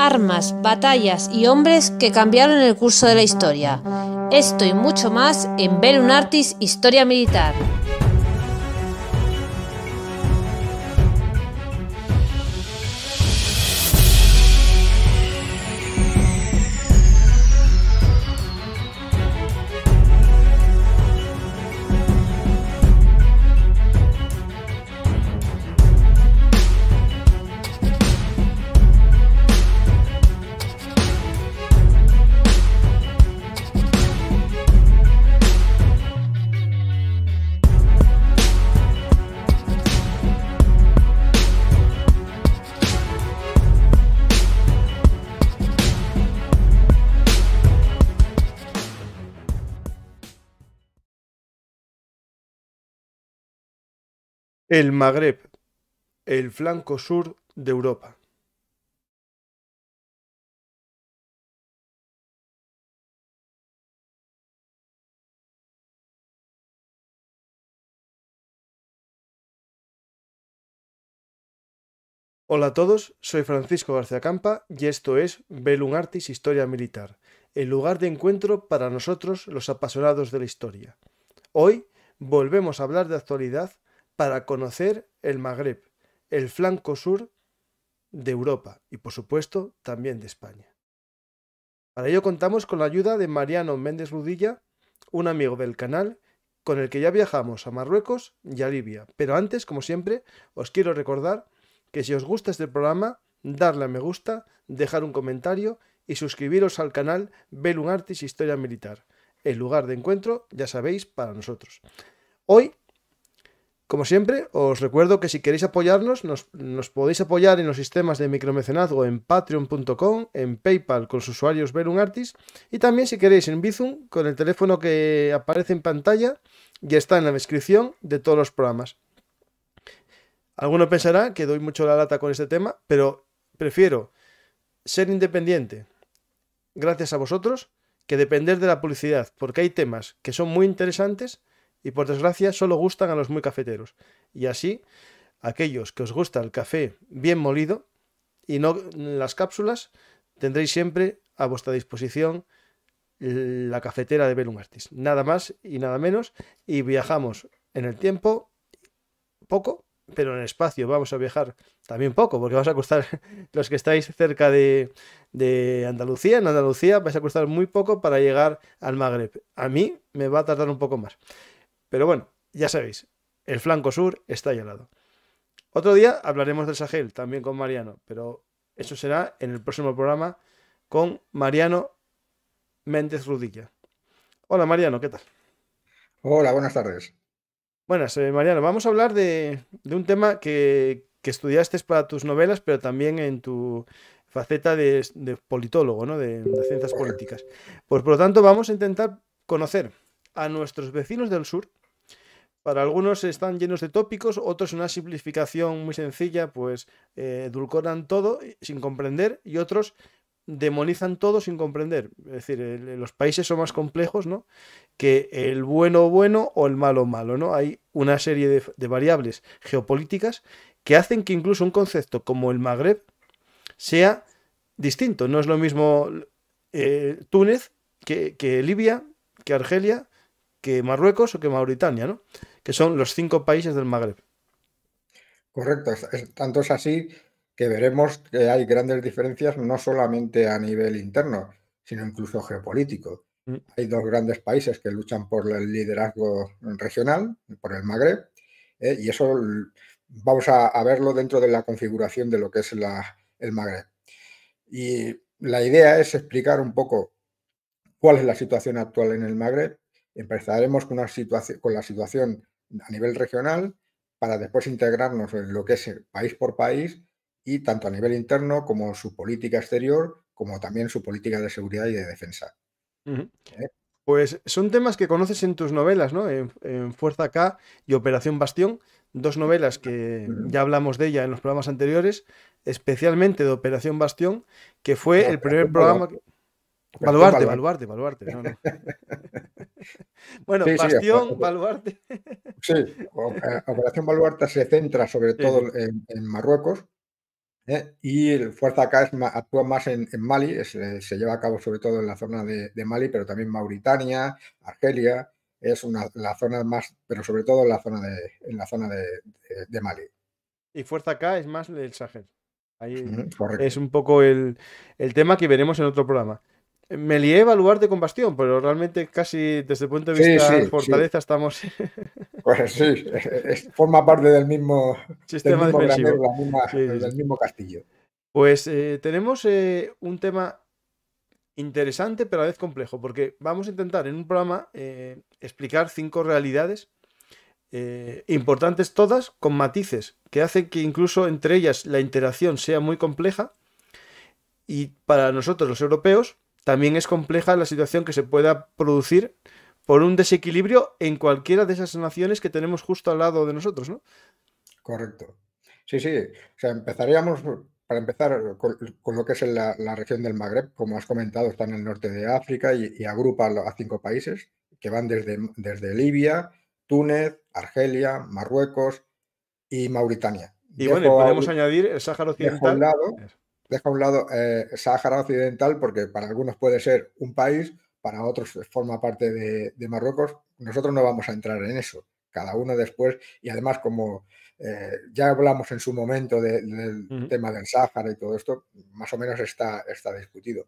armas, batallas y hombres que cambiaron el curso de la historia. Esto y mucho más en Bellum Artis Historia Militar. El Magreb, el flanco sur de Europa. Hola a todos, soy Francisco García Campa y esto es Bellum Artis Historia Militar, el lugar de encuentro para nosotros los apasionados de la historia. Hoy volvemos a hablar de actualidad para conocer el Magreb, el flanco sur de Europa y por supuesto también de España. Para ello contamos con la ayuda de Mariano Méndez Rudilla, un amigo del canal con el que ya viajamos a Marruecos y a Libia. Pero antes, como siempre, os quiero recordar que si os gusta este programa, darle a me gusta, dejar un comentario y suscribiros al canal Bellum Artis Historia Militar, el lugar de encuentro, ya sabéis, para nosotros. Hoy, como siempre, os recuerdo que si queréis apoyarnos, nos podéis apoyar en los sistemas de micromecenazgo en patreon.com, en PayPal con los usuarios Bellum Artis y también si queréis en Bizum con el teléfono que aparece en pantalla y está en la descripción de todos los programas. Alguno pensará que doy mucho la lata con este tema, pero prefiero ser independiente gracias a vosotros que depender de la publicidad, porque hay temas que son muy interesantes y por desgracia solo gustan a los muy cafeteros. Y así, aquellos que os gusta el café bien molido y no las cápsulas, tendréis siempre a vuestra disposición la cafetera de Bellum Artis. Nada más y nada menos. Y viajamos en el tiempo poco, pero en el espacio vamos a viajar también poco, porque vas a costar, los que estáis cerca de Andalucía, en Andalucía vais a costar muy poco para llegar al Magreb. A mí me va a tardar un poco más. Pero bueno, ya sabéis, el flanco sur está ahí al lado. Otro día hablaremos del Sahel, también con Mariano, pero eso será en el próximo programa con Mariano Méndez Rudilla. Hola Mariano, ¿qué tal? Hola, buenas tardes. Buenas, Mariano, vamos a hablar de un tema que estudiaste para tus novelas, pero también en tu faceta de politólogo, ¿no? De ciencias Correcto. políticas. Pues por lo tanto vamos a intentar conocer a nuestros vecinos del sur. Para algunos están llenos de tópicos, otros una simplificación muy sencilla, pues edulcoran todo sin comprender y otros demonizan todo sin comprender. Es decir, los países son más complejos, ¿no? Que el bueno bueno o el malo malo, ¿no? Hay una serie de variables geopolíticas que hacen que incluso un concepto como el Magreb sea distinto. No es lo mismo Túnez que Libia, que Argelia, que Marruecos o que Mauritania, ¿no? Que son los 5 países del Magreb. Correcto. Tanto es así que veremos que hay grandes diferencias no solamente a nivel interno, sino incluso geopolítico. Mm. Hay dos grandes países que luchan por el liderazgo regional, por el Magreb, y eso vamos a verlo dentro de la configuración de lo que es el Magreb. Y la idea es explicar un poco cuál es la situación actual en el Magreb. Empezaremos con la situación a nivel regional para después integrarnos en lo que es país por país y tanto a nivel interno como su política exterior, como también su política de seguridad y de defensa. Ujú. ¿Eh? Pues son temas que conoces en tus novelas, ¿no? En Fuerza K y Operación Bastión, dos novelas que Ujú. ya hablamos de ella en los programas anteriores, especialmente de Operación Bastión, que fue No, el primer Operación programa. Baluarte. Operación Baluarte, Baluarte. Baluarte, Baluarte, no, no. Bueno, Sí, sí, Bastión, Baluarte. sí. Operación Baluarte se centra sobre todo Sí, sí. en Marruecos. Y el Fuerza K actúa más en Mali, se lleva a cabo sobre todo en la zona de Mali, pero también Mauritania, Argelia, es la zona más, pero sobre todo en la zona de Mali. Y Fuerza K es más el Sahel. Ahí es Correcto. un poco el tema que veremos en otro programa. Me lié a baluarte de combastión, pero realmente casi desde el punto de Sí, vista sí, sí. fortaleza estamos Pues sí, forma parte del sistema mismo granero, defensivo. Sí, sí, del sí. mismo castillo. Pues tenemos un tema interesante, pero a la vez complejo, porque vamos a intentar en un programa explicar 5 realidades importantes todas, con matices que hacen que incluso entre ellas la interacción sea muy compleja y para nosotros los europeos también es compleja la situación que se pueda producir por un desequilibrio en cualquiera de esas naciones que tenemos justo al lado de nosotros, ¿no? Correcto. Sí, sí. O sea, empezaríamos, para empezar, con lo que es la región del Magreb. Como has comentado, está en el norte de África y agrupa a 5 países que van desde Libia, Túnez, Argelia, Marruecos y Mauritania. Y bueno, y podemos añadir el Sáhara Dejo a un Occidental. lado, dejo a un lado Sáhara Occidental, porque para algunos puede ser un país, para otros forma parte de Marruecos. Nosotros no vamos a entrar en eso. Cada uno después, y además como ya hablamos en su momento del Ujú. tema del Sáhara y todo esto, más o menos está discutido.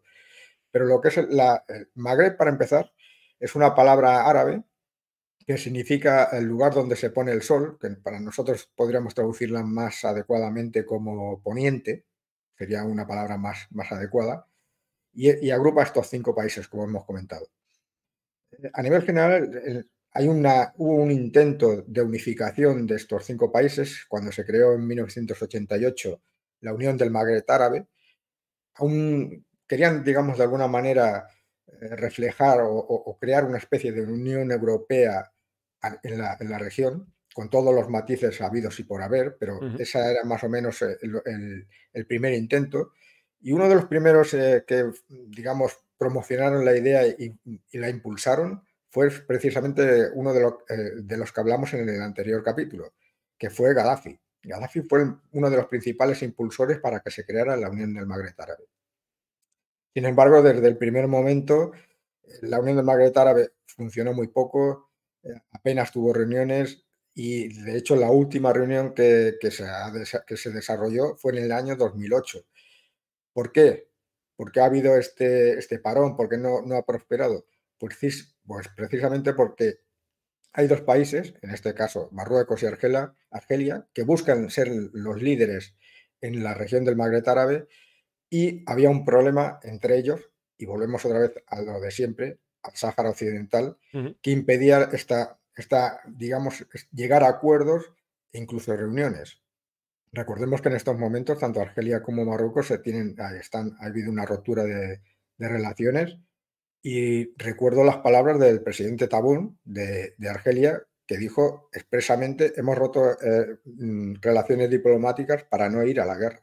Pero lo que es el Magreb, para empezar, es una palabra árabe que significa el lugar donde se pone el sol, que para nosotros podríamos traducirla más adecuadamente como poniente, sería una palabra más adecuada, y agrupa estos 5 países, como hemos comentado. A nivel general, hubo un intento de unificación de estos 5 países cuando se creó en 1988 la Unión del Magreb Árabe. Aún querían, digamos, de alguna manera reflejar o crear una especie de Unión Europea en la región, con todos los matices habidos y por haber, pero Ujú. esa era más o menos el primer intento. Y uno de los primeros que, digamos, promocionaron la idea y la impulsaron fue precisamente uno de los que hablamos en el anterior capítulo, que fue Gaddafi. Gaddafi fue uno de los principales impulsores para que se creara la Unión del Magreb Árabe. Sin embargo, desde el primer momento, la Unión del Magreb Árabe funcionó muy poco, apenas tuvo reuniones y, de hecho, la última reunión que se desarrolló fue en el año 2008. ¿Por qué? ¿Por qué ha habido este parón? ¿Por qué no ha prosperado? Pues precisamente porque hay 2 países, en este caso Marruecos y Argelia, que buscan ser los líderes en la región del Magreb Árabe, y había un problema entre ellos, y volvemos otra vez a lo de siempre, al Sáhara Occidental, Ujú. que impedía digamos, llegar a acuerdos e incluso reuniones. Recordemos que en estos momentos tanto Argelia como Marruecos ha habido una ruptura de relaciones, y recuerdo las palabras del presidente Tabún de Argelia, que dijo expresamente: hemos roto relaciones diplomáticas para no ir a la guerra.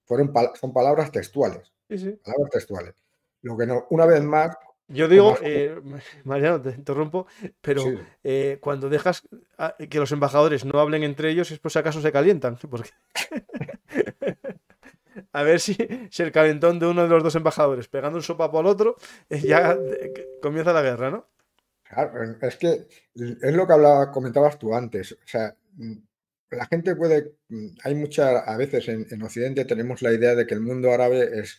Son palabras textuales, Sí, sí. palabras textuales. Lo que no, una vez más, Yo como digo, has Mariano, te interrumpo, pero sí, cuando dejas que los embajadores no hablen entre ellos es por si acaso se calientan. Porque a ver si el calentón de uno de los dos embajadores pegando un sopapo al otro, ya comienza la guerra, ¿no? claro, es que es lo que comentabas tú antes. O sea, la gente hay a veces en Occidente tenemos la idea de que el mundo árabe es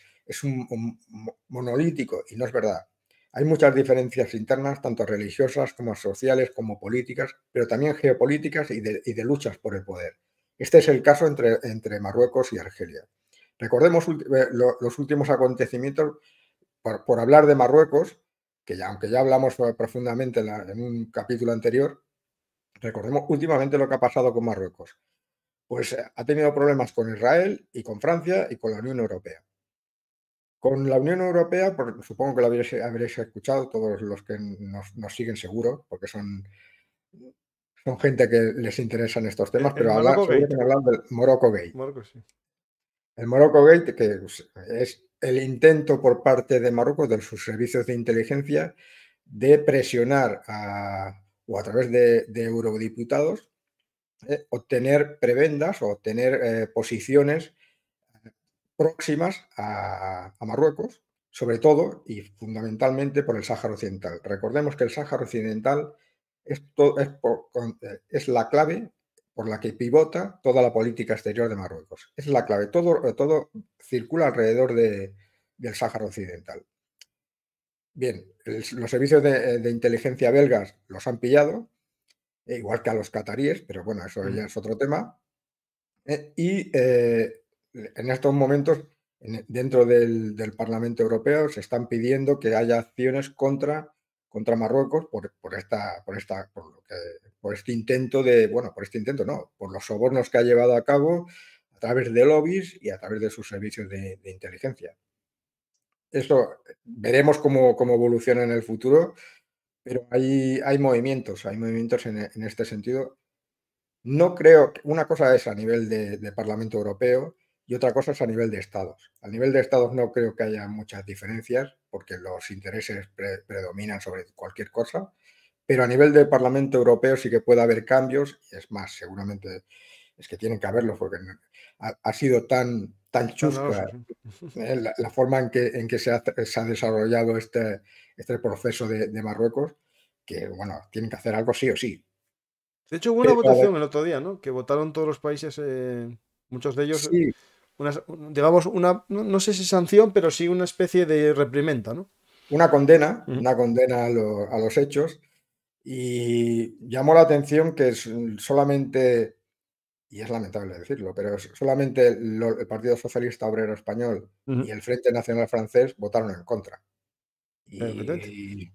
monolítico, y no es verdad. Hay muchas diferencias internas, tanto religiosas como sociales, como políticas, pero también geopolíticas y de luchas por el poder. Este es el caso entre Marruecos y Argelia. Recordemos los últimos acontecimientos, por hablar de Marruecos, que aunque ya hablamos profundamente en un capítulo anterior. Recordemos últimamente lo que ha pasado con Marruecos. Pues ha tenido problemas con Israel y con Francia y con la Unión Europea. Con la Unión Europea, supongo que lo habréis escuchado, todos los que nos siguen seguro, porque son gente que les interesan estos temas, El pero Morocco seguro que Gate. han hablado del Morocco Gate. Morocco, sí. El Morocco Gate, que es el intento por parte de Marruecos, de sus servicios de inteligencia, de presionar o a través de eurodiputados, obtener prebendas o obtener posiciones próximas a Marruecos, sobre todo y fundamentalmente por el Sáhara Occidental. Recordemos que el Sáhara Occidental es la clave por la que pivota toda la política exterior de Marruecos. Es la clave. Todo circula alrededor del Sáhara Occidental. Bien, los servicios de inteligencia belgas los han pillado, igual que a los cataríes, pero bueno, eso ya es otro tema. En estos momentos, dentro del Parlamento Europeo, se están pidiendo que haya acciones contra Marruecos por este intento por los sobornos que ha llevado a cabo a través de lobbies y a través de sus servicios de inteligencia. Eso veremos cómo evoluciona en el futuro, pero hay movimientos en este sentido. No creo que una cosa es a nivel de Parlamento Europeo y otra cosa es a nivel de Estados. A nivel de Estados no creo que haya muchas diferencias porque los intereses predominan sobre cualquier cosa, pero a nivel de Parlamento Europeo sí que puede haber cambios y es más, seguramente es que tienen que haberlos porque ha sido tan chusca la forma en que se ha desarrollado este proceso de Marruecos que, bueno, tienen que hacer algo sí o sí. De hecho, hubo una votación el otro día, ¿no? Que votaron todos los países, muchos de ellos, Sí, digamos, no sé si sanción, pero sí una especie de reprimenda, ¿no? una condena, Ujú. a los hechos y llamó la atención que solamente, y es lamentable decirlo, pero solamente el Partido Socialista Obrero Español Ujú. y el Frente Nacional Francés votaron en contra. Evidente.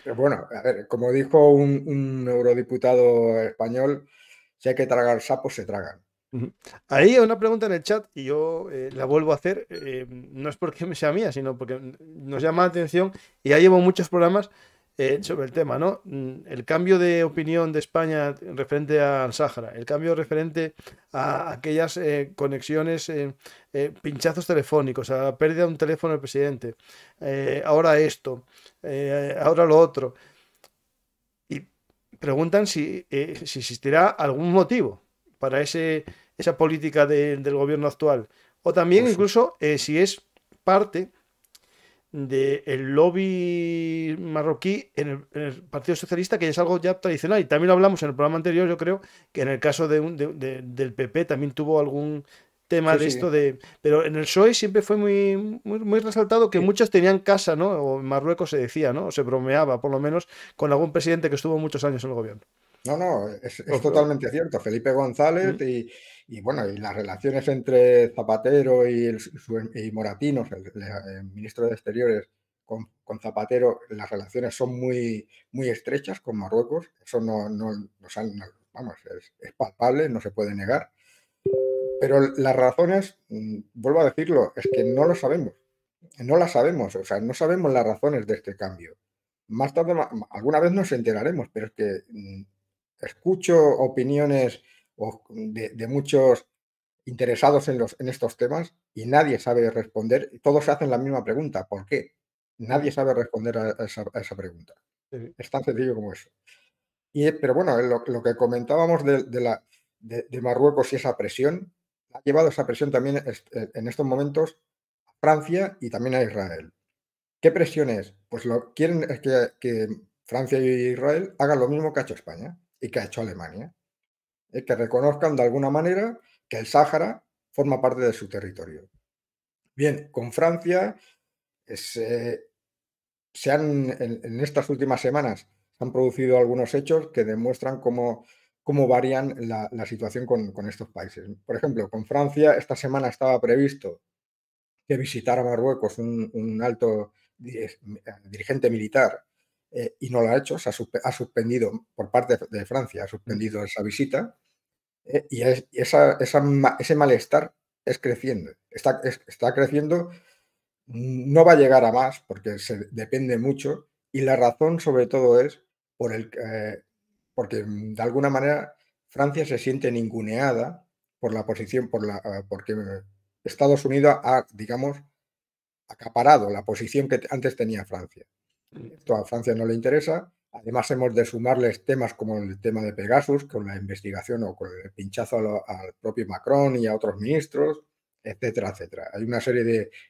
Pero bueno, a ver, como dijo un eurodiputado español, si hay que tragar sapos, se tragan. Ujú. Ahí hay una pregunta en el chat y yo la vuelvo a hacer. No es porque me sea mía, sino porque nos llama la atención y ya llevo muchos programas sobre el tema, ¿no? El cambio de opinión de España referente al Sáhara, el cambio referente a aquellas conexiones, pinchazos telefónicos, a la pérdida de un teléfono del presidente, ahora esto, ahora lo otro. Y preguntan si existirá algún motivo para esa política del gobierno actual. O también Pues incluso si es parte del lobby marroquí en el Partido Socialista, que es algo ya tradicional. Y también lo hablamos en el programa anterior, yo creo que en el caso del PP también tuvo algún tema sí, de sí, esto de... Pero en el PSOE siempre fue muy resaltado que sí. muchos tenían casa, ¿no? O en Marruecos se decía, ¿no? O se bromeaba, por lo menos, con algún presidente que estuvo muchos años en el gobierno. No, no, es Pues, totalmente cierto. Felipe González mm, bueno, y las relaciones entre Zapatero y Moratinos, el ministro de Exteriores, con Zapatero, las relaciones son muy estrechas con Marruecos. Eso vamos, es palpable, no se puede negar. Pero las razones, vuelvo a decirlo, es que no lo sabemos. No las sabemos, o sea, no sabemos las razones de este cambio. Más tarde, alguna vez nos enteraremos, pero es que escucho opiniones de muchos interesados en estos temas y nadie sabe responder. Todos se hacen la misma pregunta, ¿por qué? Nadie mm, sabe responder a esa pregunta. sí. Es tan sencillo como eso. Pero bueno, lo que comentábamos de Marruecos y esa presión, ha llevado esa presión también en estos momentos a Francia y también a Israel. ¿Qué presión es? Pues quieren es que Francia y Israel hagan lo mismo que ha hecho España y que ha hecho Alemania, que reconozcan de alguna manera que el Sáhara forma parte de su territorio. Bien, con Francia en estas últimas semanas se han producido algunos hechos que demuestran cómo varían la situación con estos países. Por ejemplo, con Francia esta semana estaba previsto que visitara Marruecos un alto dirigente militar y no lo ha hecho, ha suspendido por parte de Francia, ha Mm. suspendido esa visita ese malestar es creciendo, está creciendo, no va a llegar a más porque depende mucho y la razón sobre todo es porque de alguna manera Francia se siente ninguneada por la posición, porque Estados Unidos ha, digamos, acaparado la posición que antes tenía Francia. Esto a Francia no le interesa. Además, hemos de sumarles temas como el tema de Pegasus, con la investigación o con el pinchazo al propio Macron y a otros ministros. etcétera, etcétera. Hay una serie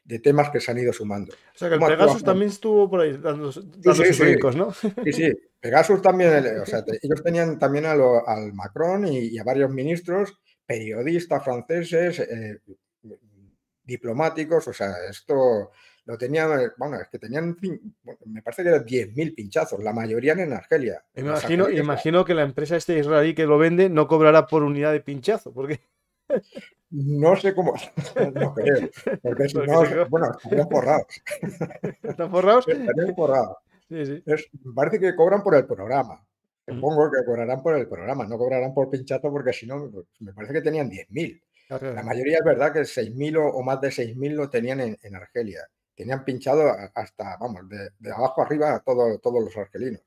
de temas que se han ido sumando. O sea que el ¿Cómo actúa Pegasus Francia? también estuvo por ahí Sí, dando sí, sus sí. brincos, ¿no? Sí, sí. Pegasus también, o sea, ellos tenían también al Macron y a varios ministros, periodistas franceses, diplomáticos, o sea, esto lo tenían, bueno, es que tenían, bueno, me parece que eran 10.000 pinchazos, la mayoría en Argelia. Las argelinas, Imagino que la empresa israelí que lo vende no cobrará por unidad de pinchazo, porque, no sé cómo, no creo, porque si porque no, se bueno, estarían forrados, están forrados. estarían forrados. Sí, sí. Parece que cobran por el programa. Mm, Supongo que cobrarán por el programa, no cobrarán por pinchazo porque si no, pues, me parece que tenían 10.000. claro, La claro. mayoría es verdad que 6.000 o más de 6.000 lo tenían en Argelia. Tenían pinchado hasta, vamos, de abajo arriba a todos los argelinos.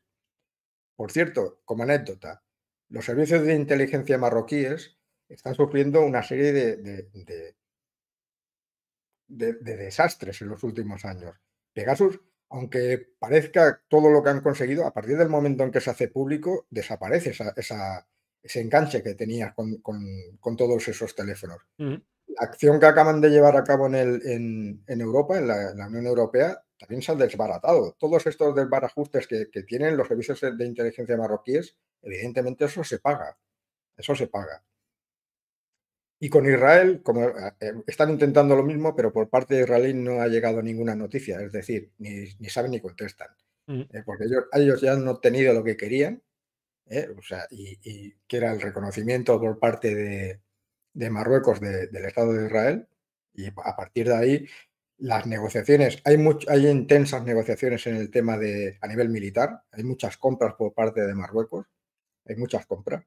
Por cierto, como anécdota, los servicios de inteligencia marroquíes están sufriendo una serie de desastres en los últimos años. Pegasus, aunque parezca todo lo que han conseguido, a partir del momento en que se hace público, desaparece ese enganche que tenías con todos esos teléfonos. Mm, La acción que acaban de llevar a cabo en Europa, en la Unión Europea, también se ha desbaratado. Todos estos desbarajustes que tienen los servicios de inteligencia marroquíes, evidentemente eso se paga. Eso se paga. Y con Israel, como están intentando lo mismo, pero por parte de Israel no ha llegado ninguna noticia, es decir, ni saben ni contestan, mm. porque ellos ya han obtenido lo que querían, o sea, y que era el reconocimiento por parte de Marruecos del Estado de Israel, y a partir de ahí las negociaciones, hay intensas negociaciones en el tema a nivel militar, hay muchas compras por parte de Marruecos, hay muchas compras.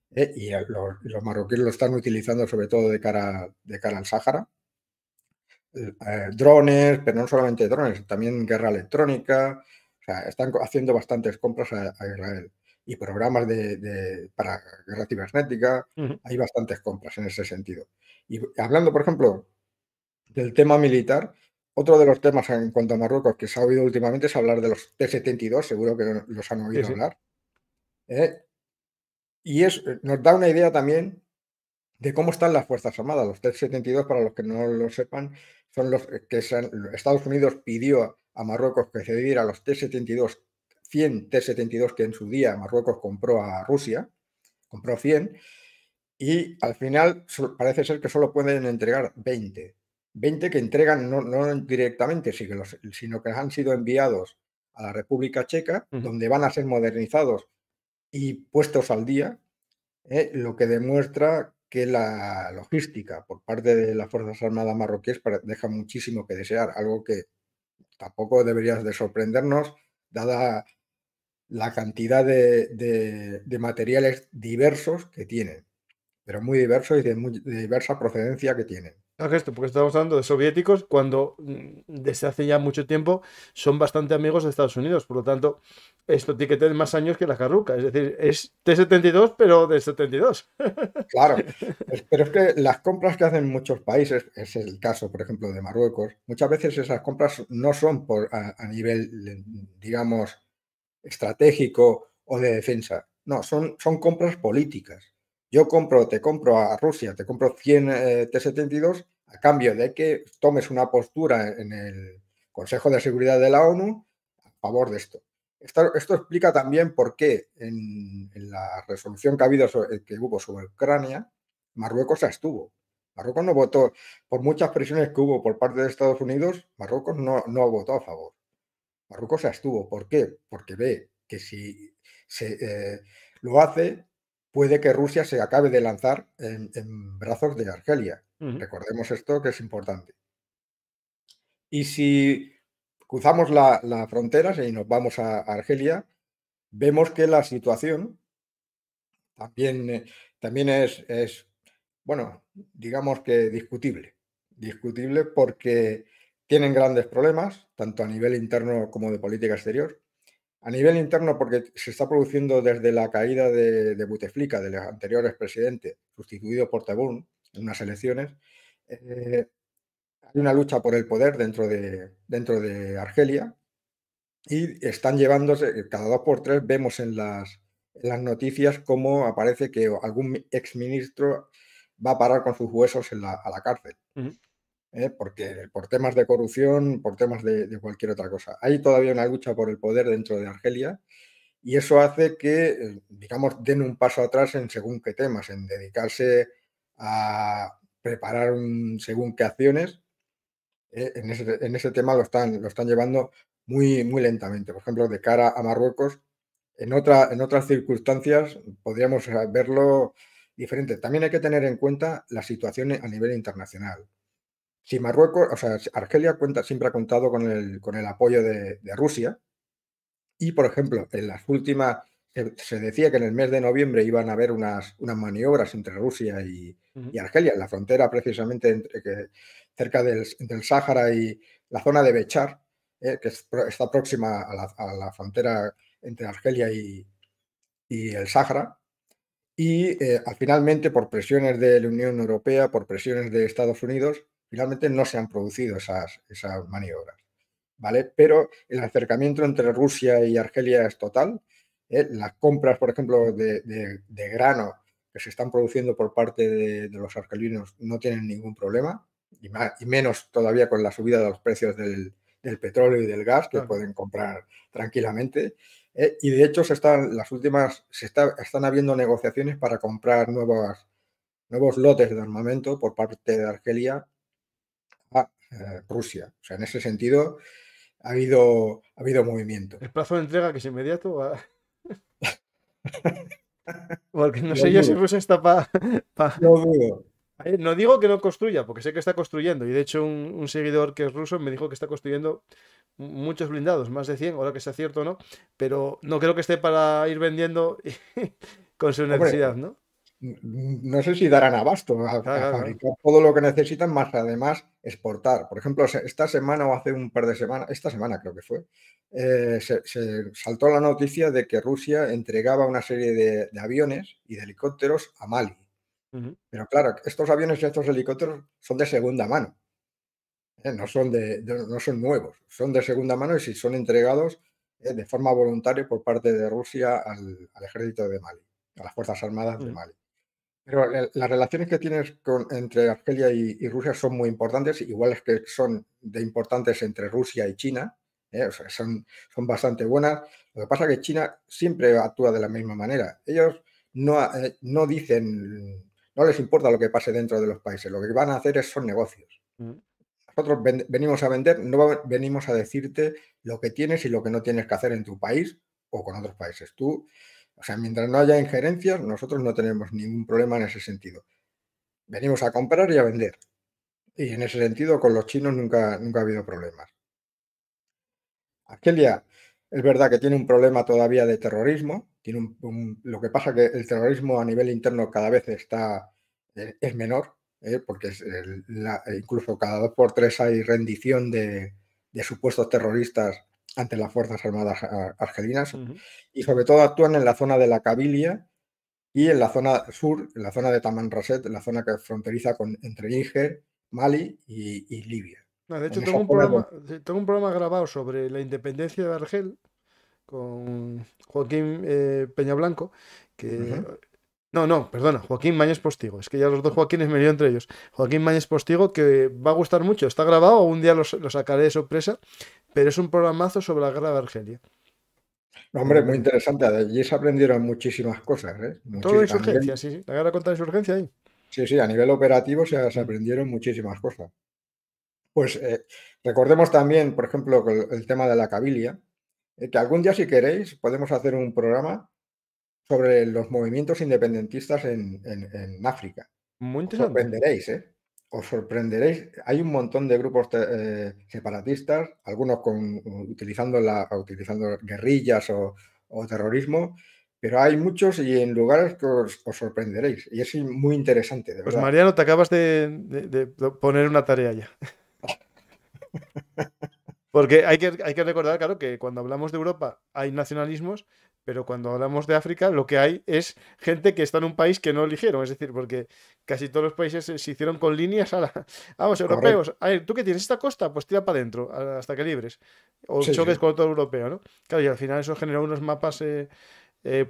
Y los marroquíes lo están utilizando sobre todo de cara al Sáhara. Drones, pero no solamente drones, también guerra electrónica. O sea, están haciendo bastantes compras a Israel. Y programas para guerra cibernética. Ujú. Hay bastantes compras en ese sentido. Y hablando, por ejemplo, del tema militar, otro de los temas en cuanto a Marruecos que se ha oído últimamente es hablar de los T-72, seguro que los han Sí, oído sí. hablar. ¿eh? Y nos da una idea también de cómo están las Fuerzas Armadas. Los T-72, para los que no lo sepan, son los que Estados Unidos pidió a Marruecos que cediera los T-72, 100 T-72 que en su día Marruecos compró a Rusia, compró 100, y al final parece ser que solo pueden entregar 20. 20 que entregan no directamente, sino que han sido enviados a la República Checa, Ujú. donde van a ser modernizados y puestos al día, lo que demuestra que la logística por parte de las Fuerzas Armadas marroquíes deja muchísimo que desear, algo que tampoco debería de sorprendernos, dada la cantidad de materiales diversos que tienen, pero muy diversos y de diversa procedencia que tienen. Claro que esto, porque estamos hablando de soviéticos cuando desde hace ya mucho tiempo son bastante amigos de Estados Unidos. Por lo tanto, esto tiene que tener más años que la carruca. Es decir, es T-72, pero del 72. Claro, pero es que las compras que hacen muchos países, es el caso, por ejemplo, de Marruecos, muchas veces esas compras no son a nivel, digamos, estratégico o de defensa. No, son compras políticas. Te compro a Rusia, te compro 100 T-72 a cambio de que tomes una postura en el Consejo de Seguridad de la ONU a favor de esto. Esto explica también por qué en la resolución que hubo sobre Ucrania, Marruecos se abstuvo. Marruecos no votó, por muchas presiones que hubo por parte de Estados Unidos, Marruecos no votó a favor. Marruecos se abstuvo. ¿Por qué? Porque ve que si lo hace, puede que Rusia se acabe de lanzar en brazos de Argelia. Ujú. Recordemos esto que es importante. Y si cruzamos la frontera y nos vamos a Argelia, vemos que la situación también bueno, digamos que discutible. Discutible porque tienen grandes problemas, tanto a nivel interno como de política exterior. A nivel interno, porque se está produciendo desde la caída de Bouteflika, del anterior expresidente, sustituido por Tebboune en unas elecciones, hay una lucha por el poder dentro de Argelia y están llevándose, cada dos por tres vemos en las noticias cómo aparece que algún exministro va a parar con sus huesos a la cárcel. Porque por temas de corrupción, por temas de cualquier otra cosa. Hay todavía una lucha por el poder dentro de Argelia y eso hace que, digamos, den un paso atrás en según qué temas, en dedicarse a preparar según qué acciones. En ese tema lo están llevando muy, muy lentamente. Por ejemplo, de cara a Marruecos, en otras circunstancias podríamos verlo diferente. También hay que tener en cuenta la situación a nivel internacional. Si Marruecos, o sea, Argelia siempre ha contado con el apoyo de Rusia y, por ejemplo, en las últimas, se decía que en el mes de noviembre iban a haber unas maniobras entre Rusia y Argelia, en la frontera precisamente cerca del Sáhara y la zona de Bechar, que está próxima a la frontera entre Argelia y el Sáhara. Y finalmente, por presiones de la Unión Europea, por presiones de Estados Unidos, finalmente no se han producido esas maniobras, ¿vale? Pero el acercamiento entre Rusia y Argelia es total. Las compras, por ejemplo, de grano que se están produciendo por parte de los argelinos no tienen ningún problema, y menos todavía con la subida de los precios del petróleo y del gas, que pueden comprar tranquilamente. Y de hecho están habiendo negociaciones para comprar nuevos lotes de armamento por parte de Argelia a Rusia. O sea, en ese sentido ha habido movimiento. ¿El plazo de entrega que es inmediato? Porque no Lo sé yo si dudo. Rusia está para... Lo dudo. No digo que no construya, porque sé que está construyendo. Y de hecho un seguidor que es ruso me dijo que está construyendo muchos blindados, más de 100, ahora que sea cierto o no. Pero no creo que esté para ir vendiendo con su necesidad, Hombre, ¿no? no sé si darán abasto a Claro. fabricar todo lo que necesitan, más además exportar. Por ejemplo, esta semana o hace un par de semanas, esta semana creo que fue, se saltó la noticia de que Rusia entregaba una serie de aviones y de helicópteros a Mali. Pero claro, estos aviones y estos helicópteros son de segunda mano, no son nuevos, son de segunda mano y si son entregados de forma voluntaria por parte de Rusia al ejército de Mali, a las Fuerzas Armadas de Mali. Pero las relaciones que tienes entre Argelia y Rusia son muy importantes, iguales que son de importantes entre Rusia y China, o sea, son bastante buenas. Lo que pasa es que China siempre actúa de la misma manera. Ellos no dicen, no les importa lo que pase dentro de los países, lo que van a hacer son negocios. Nosotros venimos a vender, no venimos a decirte lo que tienes y lo que no tienes que hacer en tu país o con otros países. O sea, mientras no haya injerencias, nosotros no tenemos ningún problema en ese sentido. Venimos a comprar y a vender. Y en ese sentido, con los chinos nunca ha habido problemas. Argelia es verdad que tiene un problema todavía de terrorismo. Lo que pasa que el terrorismo a nivel interno cada vez es menor, porque incluso cada 2 por 3 hay rendición de supuestos terroristas ante las Fuerzas Armadas argelinas. Y sobre todo actúan en la zona de la Kabilia y en la zona sur, en la zona de Tamanrasset, en la zona que fronteriza entre Níger, Mali y Libia. No, de hecho, En tengo esa un zona programa grabado sobre la independencia de Argel con Joaquín Peñablanco, que... No, perdona, Joaquín Mañez Postigo. Es que ya los dos Joaquines me lío entre ellos. Joaquín Mañez Postigo, que va a gustar mucho. Está grabado, un día lo sacaré de sorpresa, pero es un programazo sobre la guerra de Argelia. Hombre, muy interesante. Allí se aprendieron muchísimas cosas, ¿eh? Todo insurgencia, sí. La guerra contra la insurgencia ahí. Sí, a nivel operativo se aprendieron muchísimas cosas. Pues recordemos también, por ejemplo, el tema de la Kabilia, que algún día, si queréis, podemos hacer un programa sobre los movimientos independentistas en África. Muy Os interesante. sorprenderéis, ¿eh? Os sorprenderéis. Hay un montón de grupos separatistas, algunos utilizando guerrillas o terrorismo, pero hay muchos y en lugares que os sorprenderéis. Y es muy interesante, de Pues verdad. Mariano, te acabas de poner una tarea ya. Porque hay que recordar, claro, que cuando hablamos de Europa hay nacionalismos, pero cuando hablamos de África lo que hay es gente que está en un país que no eligieron. Es decir, porque casi todos los países se hicieron con líneas vamos, europeos. Correcto. A ver, ¿tú qué tienes esta costa? Pues tira para adentro hasta que libres. O Sí, choques con todo europeo, ¿no? Claro, y al final eso generó unos mapas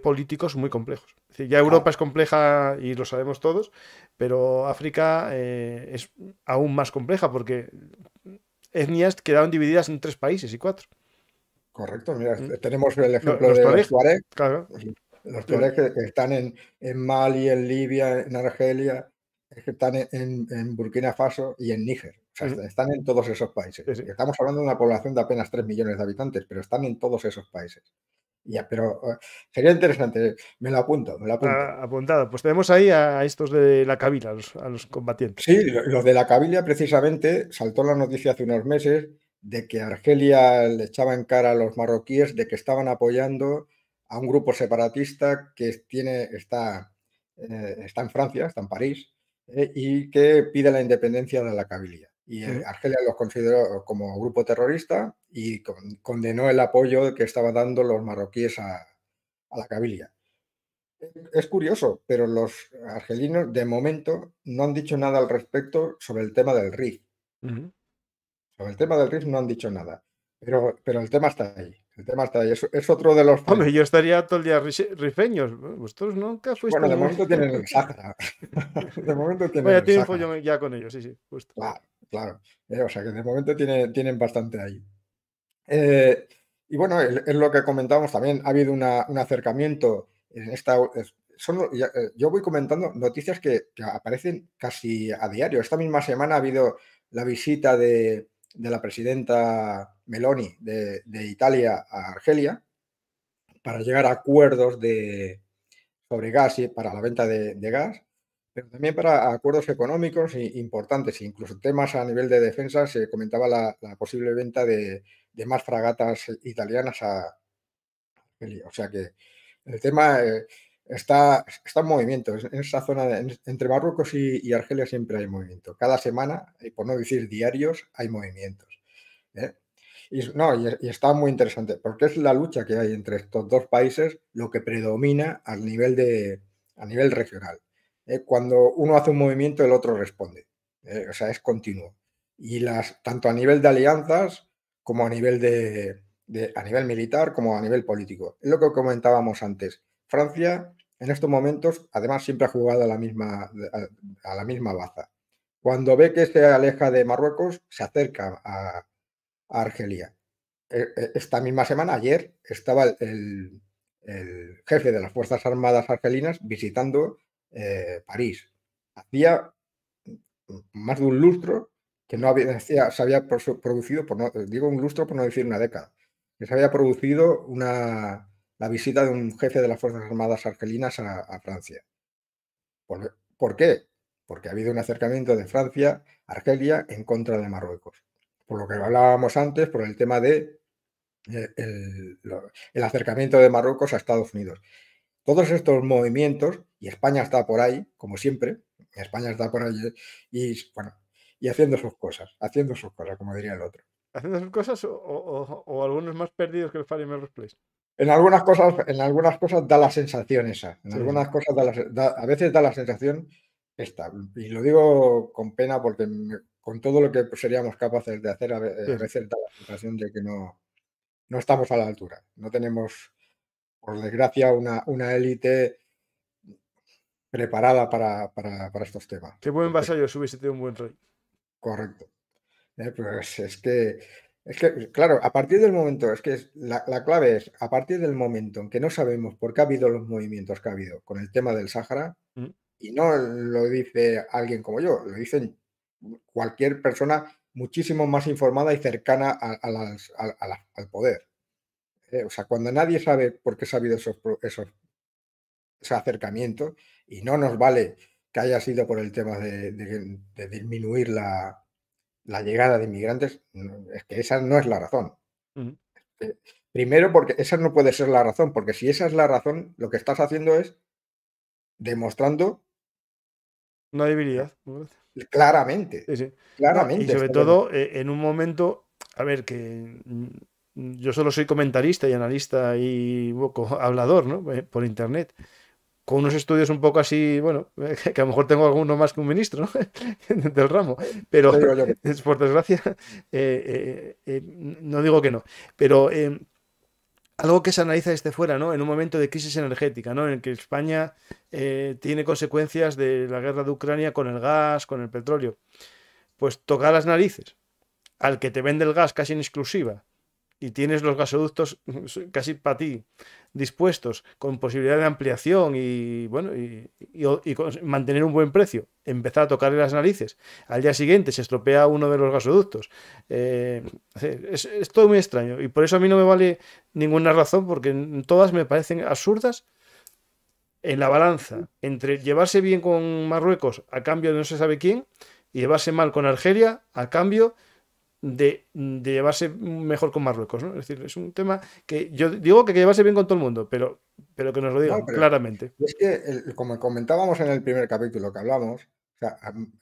políticos muy complejos. Es decir, ya Europa es compleja y lo sabemos todos, pero África es aún más compleja porque etnias quedaron divididas en 3 países y 4. Correcto, mira, ¿Mm? tenemos el ejemplo Los de los Tuareg, Tuareg. claro. Los Tuareg que están en Mali, en Libia, en Argelia, que están en Burkina Faso y en Níger. O sea, están en todos esos países. Sí, sí. Estamos hablando de una población de apenas 3 millones de habitantes, pero están en todos esos países. Ya, pero sería interesante, me lo apunto, me lo apunto. Apuntado. Pues tenemos ahí a estos de la Kabila, a los combatientes. Sí, los de la Kabilia precisamente saltó la noticia hace unos meses de que Argelia le echaba en cara a los marroquíes de que estaban apoyando a un grupo separatista que está en Francia, está en París, y que pide la independencia de la Kabilia. Y Argelia los consideró como grupo terrorista y condenó el apoyo que estaban dando los marroquíes a la Kabilia. Es curioso, pero los argelinos de momento no han dicho nada al respecto sobre el tema del RIF. Sobre el tema del RIF no han dicho nada, pero el tema está ahí. El tema está ahí. Es otro de los... Hombre, yo estaría todo el día rifeños. Vosotros nunca fuisteis... Bueno, de momento tienen el Sáhara. De momento tienen Vaya, el tienen Sáhara. follón ya con ellos, sí, sí, justo. Claro. O sea que de momento tienen bastante ahí. Y bueno, es lo que comentábamos también. Ha habido un acercamiento en esta... yo voy comentando noticias que aparecen casi a diario. Esta misma semana ha habido la visita de la presidenta Meloni de Italia a Argelia para llegar a acuerdos sobre gas y para la venta de gas, pero también para acuerdos económicos importantes, incluso temas a nivel de defensa. Se comentaba la posible venta de más fragatas italianas a Argelia. O sea que el tema está en movimiento. En esa zona, entre Marruecos y Argelia siempre hay movimiento. Cada semana, y por no decir diarios, hay movimientos. Y está muy interesante, porque es la lucha que hay entre estos dos países lo que predomina a nivel regional. Cuando uno hace un movimiento, el otro responde. O sea, es continuo. Y tanto a nivel de alianzas como a nivel a nivel militar como a nivel político. Es lo que comentábamos antes. Francia, en estos momentos, además, siempre ha jugado a la misma baza. Cuando ve que se aleja de Marruecos, se acerca a Argelia. Esta misma semana, ayer, estaba el jefe de las Fuerzas Armadas argelinas visitando París. Hacía más de un lustro que no se había producido, digo un lustro por no decir una década, que se había producido la visita de un jefe de las Fuerzas Armadas argelinas a Francia. ¿Por qué? Porque ha habido un acercamiento de Francia a Argelia en contra de Marruecos. Por lo que hablábamos antes, por el tema de el acercamiento de Marruecos a Estados Unidos. Todos estos movimientos, y España está por ahí, como siempre, España está por ahí y haciendo sus cosas, como diría el otro. ¿Haciendo sus cosas o algunos más perdidos que el Fire Melrose Place? En algunas cosas da la sensación esa. En Sí, algunas cosas a veces da la sensación esta. Y lo digo con pena porque con todo lo que seríamos capaces de hacer, a veces da la sensación de que no estamos a la altura. No tenemos, por desgracia, una élite preparada para estos temas. Qué buen vasallo hubiese tenido un buen rey. Correcto. Pues es que, claro, a partir del momento, la clave es, a partir del momento en que no sabemos por qué ha habido los movimientos que ha habido con el tema del Sáhara, y no lo dice alguien como yo, lo dicen cualquier persona muchísimo más informada y cercana al poder. O sea, cuando nadie sabe por qué se ha habido ese acercamiento, y no nos vale que haya sido por el tema de disminuir la llegada de inmigrantes, es que esa no es la razón. Primero, porque esa no puede ser la razón, porque si esa es la razón, lo que estás haciendo es demostrando una debilidad. Claramente. Sí. Claramente. Y sobre todo en un momento, a ver, que yo solo soy comentarista y analista y poco hablador, ¿no? Por internet. Con unos estudios un poco así, bueno, que a lo mejor tengo alguno más que un ministro, ¿no? del ramo, pero por desgracia, no digo que no, pero algo que se analiza desde fuera, ¿no? En un momento de crisis energética, ¿no? En el que España tiene consecuencias de la guerra de Ucrania con el gas, con el petróleo. Pues toca las narices al que te vende el gas casi en exclusiva y tienes los gasoductos casi para ti dispuestos, con posibilidad de ampliación y bueno, mantener un buen precio, empezar a tocarle las narices. Al día siguiente se estropea uno de los gasoductos. Eh, es todo muy extraño y por eso a mí no me vale ninguna razón, porque todas me parecen absurdas en la balanza entre llevarse bien con Marruecos a cambio de no se sabe quién y llevarse mal con Argelia a cambio de llevarse mejor con Marruecos, ¿no? Es decir, es un tema que yo digo que hay que llevarse bien con todo el mundo, pero que nos lo No, digan pero claramente. es que, como comentábamos en el primer capítulo que hablamos, o sea,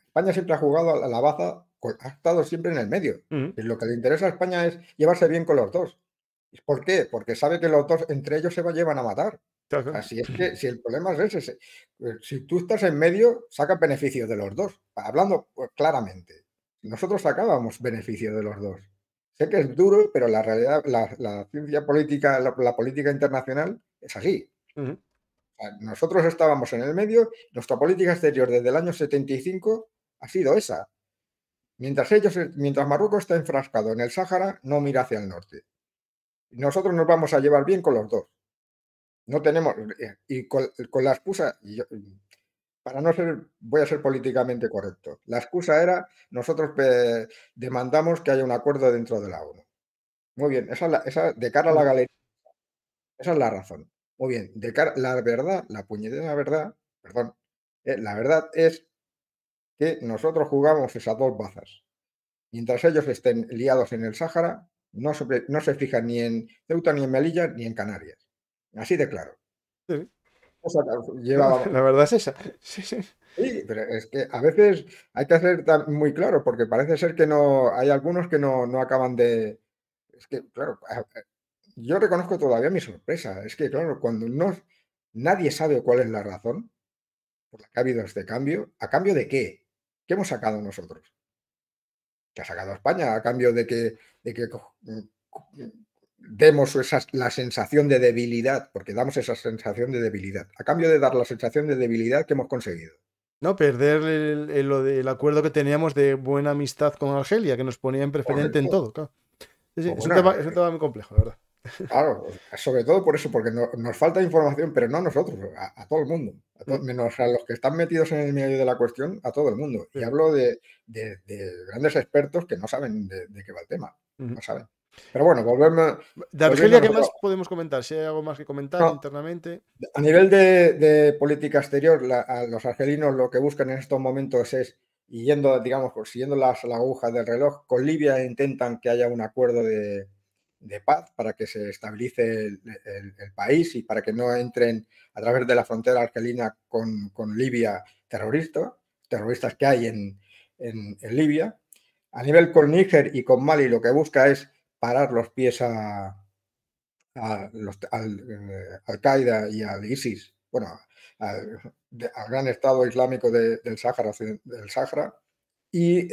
España siempre ha jugado a la baza, ha estado siempre en el medio. Ujú. Y lo que le interesa a España es llevarse bien con los dos. ¿Por qué? Porque sabe que los dos entre ellos se llevan a matar. Claro, O sea, claro. si es que si el problema es ese, si tú estás en medio, saca beneficio de los dos. Hablando pues, claramente, nosotros sacábamos beneficio de los dos. Sé que es duro, pero la realidad, la ciencia política, la política internacional es así. Ujú. Sea, nosotros estábamos en el medio, nuestra política exterior desde el año 75 ha sido esa. Mientras Marruecos está enfrascado en el Sáhara, no mira hacia el norte. Nosotros nos vamos a llevar bien con los dos. No tenemos, y con la excusa, para no ser, voy a ser políticamente correcto, la excusa era, nosotros demandamos que haya un acuerdo dentro de la ONU. Muy bien, de cara a la Ujú. galería, esa es la razón. Muy bien, la verdad, la puñetera verdad, perdón, la verdad es que nosotros jugamos esas dos bazas. Mientras ellos estén liados en el Sáhara, no se fijan ni en Ceuta, ni en Melilla, ni en Canarias. Así de claro. Sí, sí. Cosa No, lleva, la verdad es esa. Sí, sí. sí, pero es que a veces hay que hacer muy claro, porque parece ser que no, hay algunos que no acaban de. Es que, claro, yo reconozco todavía mi sorpresa. Es que, claro, cuando nadie sabe cuál es la razón por la que ha habido este cambio, ¿a cambio de qué? ¿Qué hemos sacado nosotros? Que ha sacado España a cambio de que demos la sensación de debilidad, porque damos esa sensación de debilidad. A cambio de dar la sensación de debilidad que hemos conseguido. No, perder lo del acuerdo que teníamos de buena amistad con Argelia, que nos ponía en preferente en Correcto. todo, claro. Sí, sí, Pues bueno, es un tema muy complejo, la verdad. claro, sobre todo por eso, porque nos falta información, pero no a nosotros, a todo el mundo, Mm, menos a los que están metidos en el medio de la cuestión, a todo el mundo. Y sí. hablo de grandes expertos que no saben de qué va el tema, Ujú. no saben. Pero bueno, De volviendo Argelia, a ¿qué nosotros. más podemos comentar? Si hay algo más que comentar No, internamente. a nivel de política exterior, a los argelinos lo que buscan en estos momentos es, y yendo, digamos, pues, siguiendo la aguja del reloj, con Libia intentan que haya un acuerdo de paz para que se estabilice el país y para que no entren a través de la frontera argelina con Libia terroristas que hay en Libia. A nivel con Níger y con Mali, lo que busca es parar los pies al Al-Qaeda y al ISIS, bueno, al gran Estado Islámico del Sáhara, y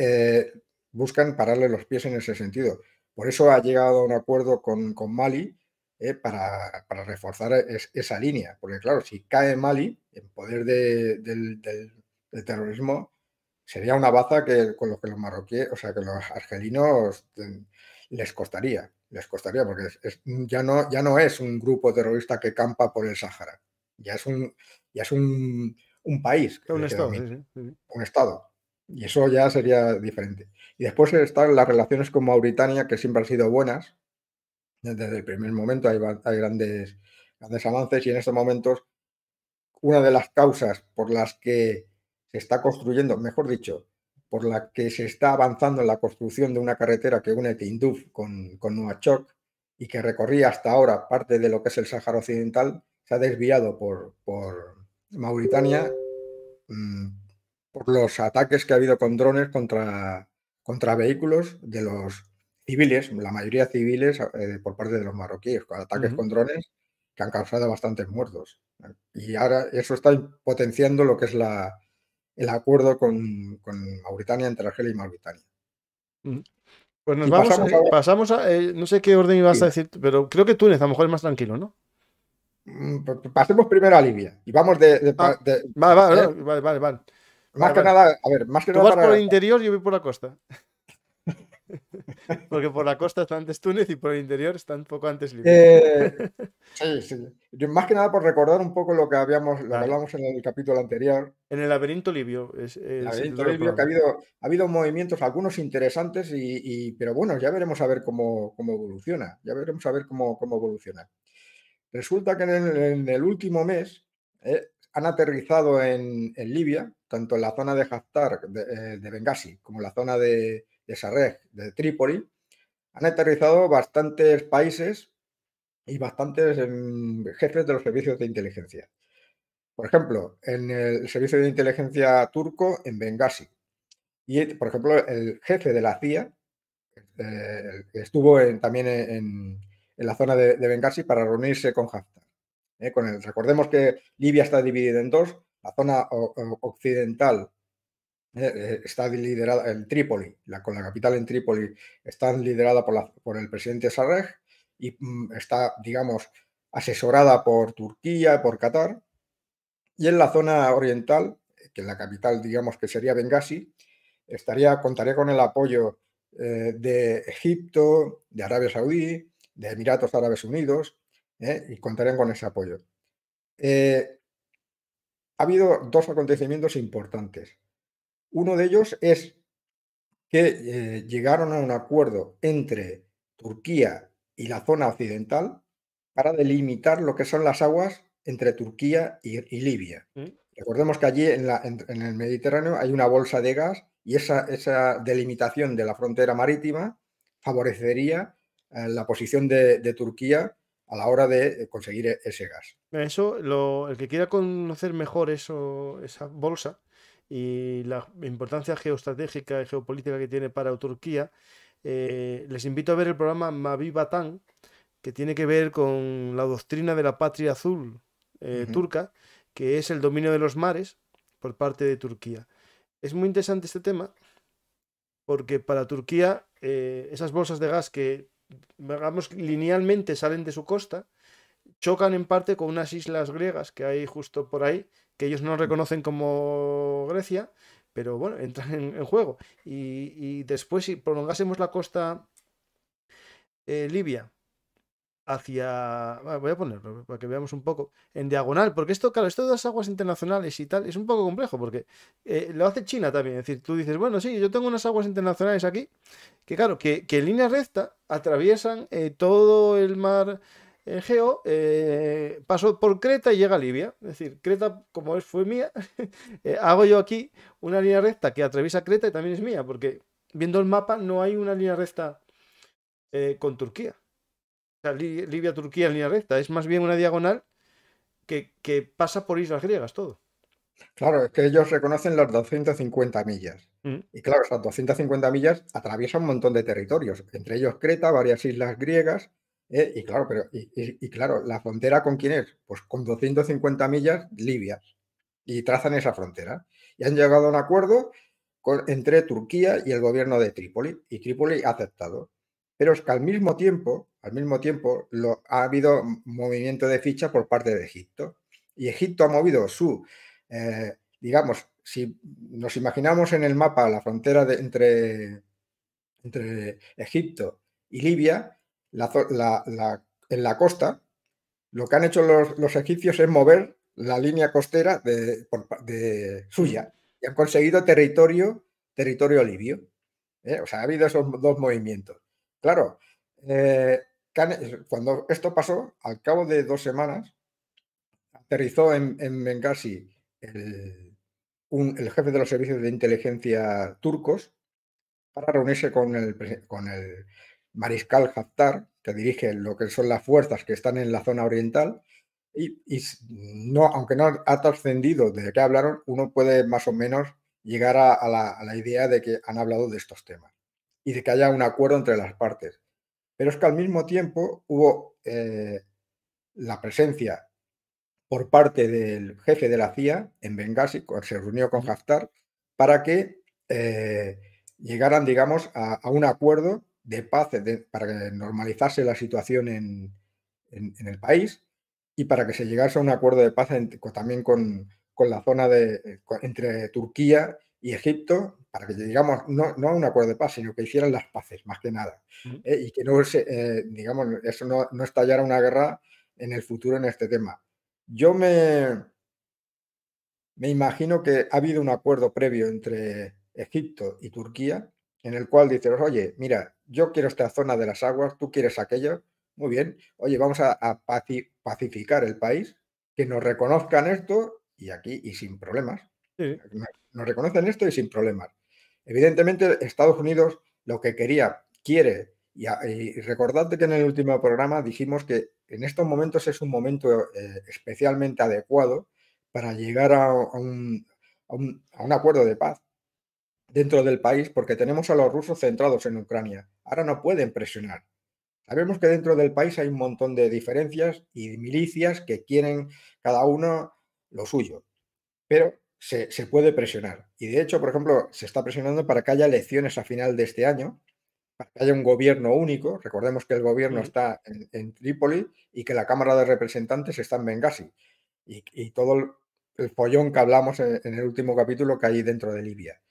buscan pararle los pies en ese sentido. Por eso ha llegado a un acuerdo con Mali para reforzar esa línea, porque claro, si cae Mali en poder del terrorismo, sería una baza con lo que los marroquíes, o sea, que los argelinos les costaría, porque ya no es un grupo terrorista que campa por el Sáhara, ya es un país Es un que estado, domina, sí, sí, sí, sí. un Estado. Y eso ya sería diferente. Y después están las relaciones con Mauritania, que siempre han sido buenas. Desde el primer momento hay grandes avances y en estos momentos una de las causas por las que se está construyendo, mejor dicho, por la que se está avanzando en la construcción de una carretera que une Tinduf con Nuakchot y que recorría hasta ahora parte de lo que es el Sáhara Occidental, se ha desviado por Mauritania, mm, por los ataques que ha habido con drones contra vehículos de los civiles, la mayoría civiles, por parte de los marroquíes, con ataques Ujú. con drones que han causado bastantes muertos. Y ahora eso está potenciando lo que es el acuerdo con Mauritania, entre Argelia y Mauritania. Ujú. Pues nos Y vamos, pasamos ahora. no sé qué orden ibas a Sí, decir, pero creo que Túnez a lo mejor es más tranquilo, ¿no? pasemos primero a Libia y vamos Ah, vale, vale, ¿eh? no, vale, vale, vale. Más Vale, que vale. nada, a ver, más que Tú nada vas por para. el interior y yo voy por la costa. Porque por la costa está antes Túnez y por el interior está un poco antes Libia. eh, sí, sí. Más que nada por recordar un poco lo que Vale. hablamos en el capítulo anterior, En el laberinto libio se laberinto titula el libio, que programa. ha habido movimientos, algunos interesantes, pero bueno, ya veremos a ver cómo evoluciona, ya veremos a ver cómo evoluciona. Resulta que en el último mes han aterrizado en Libia, tanto en la zona de Haftar, de Bengasi, como en la zona de Sarrej, de Trípoli, han aterrizado bastantes países y bastantes jefes de los servicios de inteligencia. Por ejemplo, en el servicio de inteligencia turco en Bengasi. Y, por ejemplo, el jefe de la CIA estuvo también en la zona de Bengasi para reunirse con Haftar. Recordemos que Libia está dividida en dos. La zona occidental está liderada en Trípoli, con la capital en Trípoli, está liderada por el presidente Sarraj y está, digamos, asesorada por Turquía, por Qatar. Y en la zona oriental, que en la capital, digamos, que sería Bengasi, contaría con el apoyo de Egipto, de Arabia Saudí, de Emiratos Árabes Unidos, y contarían con ese apoyo. Ha habido dos acontecimientos importantes. Uno de ellos es que llegaron a un acuerdo entre Turquía y la zona occidental para delimitar lo que son las aguas entre Turquía y Libia. ¿Mm? Recordemos que allí en el Mediterráneo hay una bolsa de gas y esa delimitación de la frontera marítima favorecería la posición de Turquía a la hora de conseguir ese gas. Eso, el que quiera conocer mejor esa bolsa y la importancia geoestratégica y geopolítica que tiene para Turquía, les invito a ver el programa Mavi Vatan, que tiene que ver con la doctrina de la patria azul Ujú. turca, que es el dominio de los mares por parte de Turquía. Es muy interesante este tema porque para Turquía esas bolsas de gas que, digamos, linealmente salen de su costa, chocan en parte con unas islas griegas que hay justo por ahí, que ellos no reconocen como Grecia, pero bueno, entran en juego. Y después, si prolongásemos la costa libia voy a ponerlo para que veamos un poco en diagonal, porque esto, claro, esto de las aguas internacionales y tal es un poco complejo, porque lo hace China también. Es decir, tú dices, bueno, sí, yo tengo unas aguas internacionales aquí, que claro, que en línea recta atraviesan todo el mar Egeo, paso por Creta y llega a Libia. Es decir, Creta, como fue mía, hago yo aquí una línea recta que atraviesa Creta y también es mía, porque viendo el mapa no hay una línea recta con Turquía sea, Libia-Turquía en línea recta, es más bien una diagonal que pasa por islas griegas todo. Claro, es que ellos reconocen las 250 millas. Mm. Y claro, esas 250 millas atraviesan un montón de territorios, entre ellos Creta, varias islas griegas, y claro, claro, ¿la frontera con quién es? Pues con 250 millas, Libia, y trazan esa frontera. Y han llegado a un acuerdo entre Turquía y el gobierno de Trípoli, y Trípoli ha aceptado. Pero es que al mismo tiempo, ha habido movimiento de ficha por parte de Egipto. Y Egipto ha movido digamos, si nos imaginamos en el mapa la frontera entre Egipto y Libia, en la costa, lo que han hecho los egipcios es mover la línea costera de Mm. suya y han conseguido territorio libio. O sea, ha habido esos dos movimientos. Claro, eh, cuando esto pasó, al cabo de 2 semanas, aterrizó en Bengasi el jefe de los servicios de inteligencia turcos para reunirse con el mariscal Haftar, que dirige lo que son las fuerzas que están en la zona oriental, no, aunque no ha trascendido de qué hablaron, uno puede más o menos llegar a la idea de que han hablado de estos temas y de que haya un acuerdo entre las partes. Pero es que al mismo tiempo hubo la presencia por parte del jefe de la CIA en Bengasi, se reunió con Mm. Haftar para que llegaran, digamos, a un acuerdo de paz para que normalizase la situación en el país y para que se llegase a un acuerdo de paz también con la zona entre Turquía y Egipto, para que llegamos no a un acuerdo de paz, sino que hicieran las paces, más que nada, Ujú. y que no digamos, eso no estallara una guerra en el futuro en este tema. Yo me imagino que ha habido un acuerdo previo entre Egipto y Turquía en el cual dices, oye, mira, yo quiero esta zona de las aguas, tú quieres aquello, muy bien, oye, vamos a pacificar el país, que nos reconozcan esto y aquí y sin problemas. Sí, Nos reconocen esto y sin problemas. Evidentemente, Estados Unidos lo que quiere, y recordad que en el último programa dijimos que en estos momentos es un momento especialmente adecuado para llegar a un acuerdo de paz dentro del país, porque tenemos a los rusos centrados en Ucrania. Ahora no pueden presionar. Sabemos que dentro del país hay un montón de diferencias y milicias que quieren cada uno lo suyo, pero se puede presionar. Y de hecho, por ejemplo, se está presionando para que haya elecciones a final de este año, para que haya un gobierno único. Recordemos que el gobierno ujú, está en Trípoli y que la Cámara de Representantes está en Bengasi. Y todo el follón que hablamos en el último capítulo que hay dentro de Libia.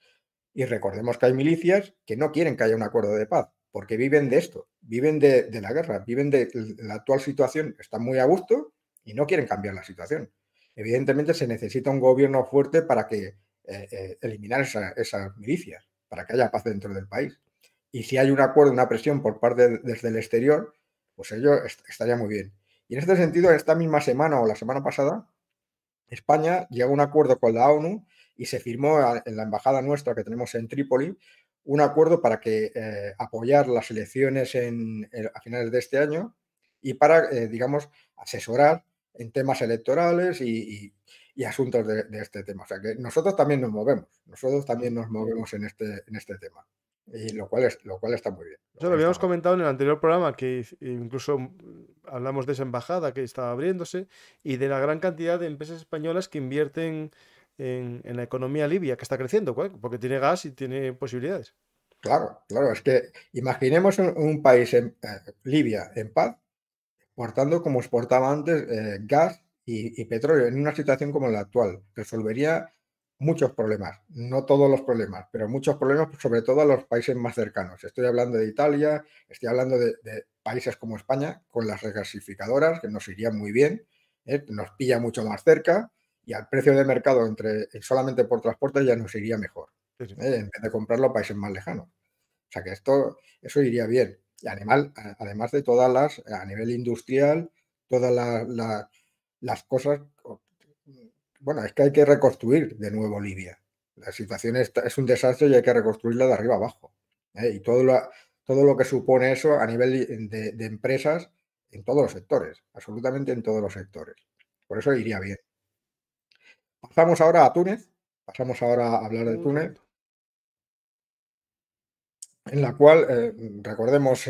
Y recordemos que hay milicias que no quieren que haya un acuerdo de paz, porque viven de esto, viven de la guerra, viven de la actual situación, están muy a gusto y no quieren cambiar la situación. Evidentemente se necesita un gobierno fuerte para que eliminar esas milicias, para que haya paz dentro del país. Y si hay un acuerdo, una presión por parte desde el exterior, pues ello estaría muy bien. Y en este sentido, esta misma semana o la semana pasada, España llegó a un acuerdo con la ONU y se firmó en la embajada nuestra que tenemos en Trípoli un acuerdo para que apoyar las elecciones a finales de este año y para, digamos, asesorar en temas electorales y asuntos de este tema. O sea que nosotros también nos movemos en este tema, y lo cual está muy bien. Lo eso lo cual está habíamos muy comentado en el anterior programa, que incluso hablamos de esa embajada que estaba abriéndose y de la gran cantidad de empresas españolas que invierten en la economía libia, que está creciendo, porque tiene gas y tiene posibilidades. Claro, claro, es que imaginemos un país, Libia, en paz, exportando como exportaba antes gas y petróleo en una situación como la actual. Resolvería muchos problemas, no todos los problemas, pero muchos problemas, sobre todo a los países más cercanos. Estoy hablando de Italia, estoy hablando de países como España, con las regasificadoras, que nos iría muy bien, nos pilla mucho más cerca y al precio de mercado solamente por transporte ya nos iría mejor, Sí, sí. en vez de comprarlo a países más lejanos. O sea que eso iría bien. Y además de a nivel industrial, todas las cosas, bueno, es que hay que reconstruir de nuevo Libia. La situación es un desastre y hay que reconstruirla de arriba abajo. Y todo lo que supone eso a nivel de empresas en todos los sectores, absolutamente en todos los sectores. Por eso iría bien. Pasamos ahora a hablar de Túnez, Correcto. en la cual, recordemos,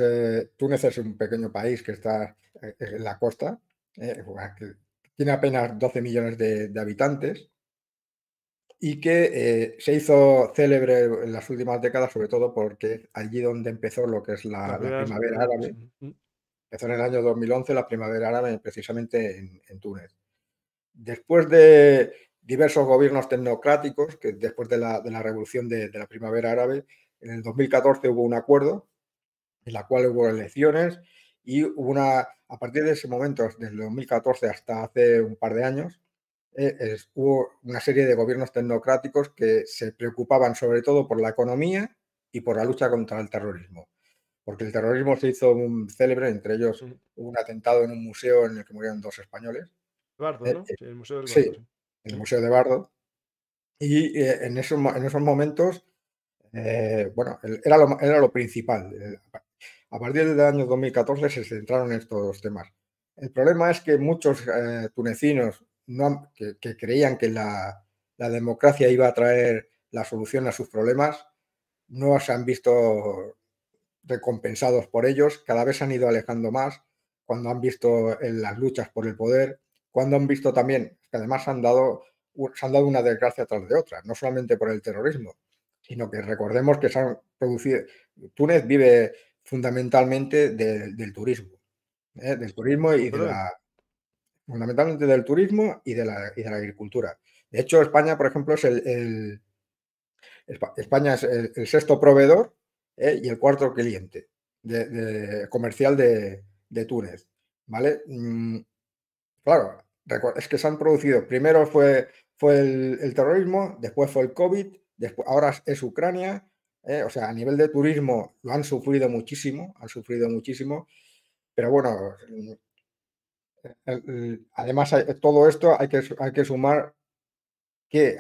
Túnez es un pequeño país que está en la costa, que tiene apenas 12 millones de habitantes y que se hizo célebre en las últimas décadas, sobre todo porque allí donde empezó lo que es Las la primeras primavera épocas. árabe, empezó en el año 2011 la primavera árabe precisamente en Túnez. Después de diversos gobiernos tecnocráticos, que después de la revolución de la primavera árabe, en el 2014 hubo un acuerdo en la cual hubo elecciones y a partir de ese momento, desde el 2014 hasta hace un par de años, hubo una serie de gobiernos tecnocráticos que se preocupaban sobre todo por la economía y por la lucha contra el terrorismo. Porque el terrorismo se hizo un célebre, entre ellos Ujú. hubo un atentado en un museo en el que murieron dos españoles. Bardo, ¿no? Sí, el Museo del Sí, Bardo, sí. en el Ujú. Museo de Bardo. Y en esos momentos, bueno, era lo principal. A partir del año 2014 se centraron en estos temas. El problema es que muchos tunecinos que creían que la democracia iba a traer la solución a sus problemas no se han visto recompensados por ellos, cada vez se han ido alejando más cuando han visto en las luchas por el poder, cuando han visto también que además se han dado una desgracia tras de otra, no solamente por el terrorismo, sino que recordemos que se han producido, Túnez vive fundamentalmente del turismo, del turismo y de Hombre, la fundamentalmente del turismo y de la agricultura. De hecho, España, por ejemplo, es España es el sexto proveedor, y el cuarto cliente comercial de Túnez, ¿vale? Claro, es que se han producido, primero fue el terrorismo, después fue el COVID, después, ahora es Ucrania, o sea, a nivel de turismo lo han sufrido muchísimo, pero bueno, además todo esto hay que sumar que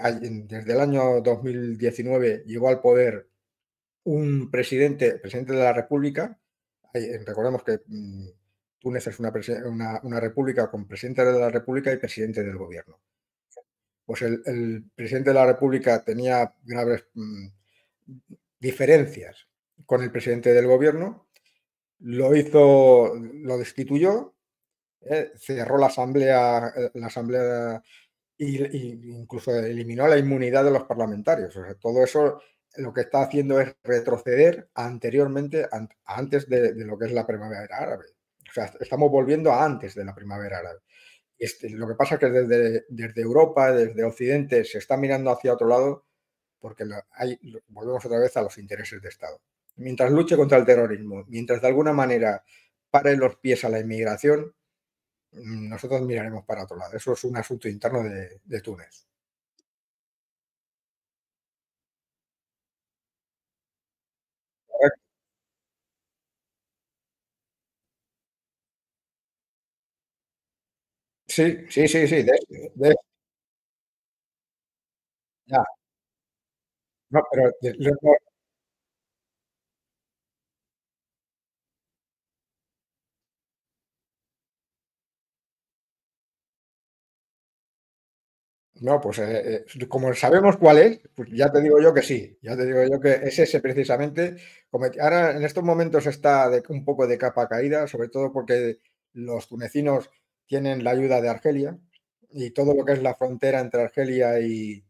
desde el año 2019 llegó al poder un presidente de la República. Recordemos que Túnez es una república con presidente de la República y presidente del gobierno. Pues el presidente de la República tenía graves diferencias con el presidente del gobierno, lo destituyó, cerró la asamblea y incluso eliminó la inmunidad de los parlamentarios. O sea, todo eso lo que está haciendo es retroceder anteriormente, antes de lo que es la primavera árabe. O sea, estamos volviendo a antes de la primavera árabe. Lo que pasa es que desde Europa, desde Occidente, se está mirando hacia otro lado porque volvemos otra vez a los intereses de Estado. Mientras luche contra el terrorismo, mientras de alguna manera pare los pies a la inmigración, nosotros miraremos para otro lado. Eso es un asunto interno de Túnez. Correcto. Sí, sí, sí, sí. Ya, no, pero no, pues como sabemos cuál es, pues ya te digo yo que sí. Ya te digo yo que es ese precisamente. Ahora en estos momentos está un poco de capa caída, sobre todo porque los tunecinos tienen la ayuda de Argelia y todo lo que es la frontera entre Argelia y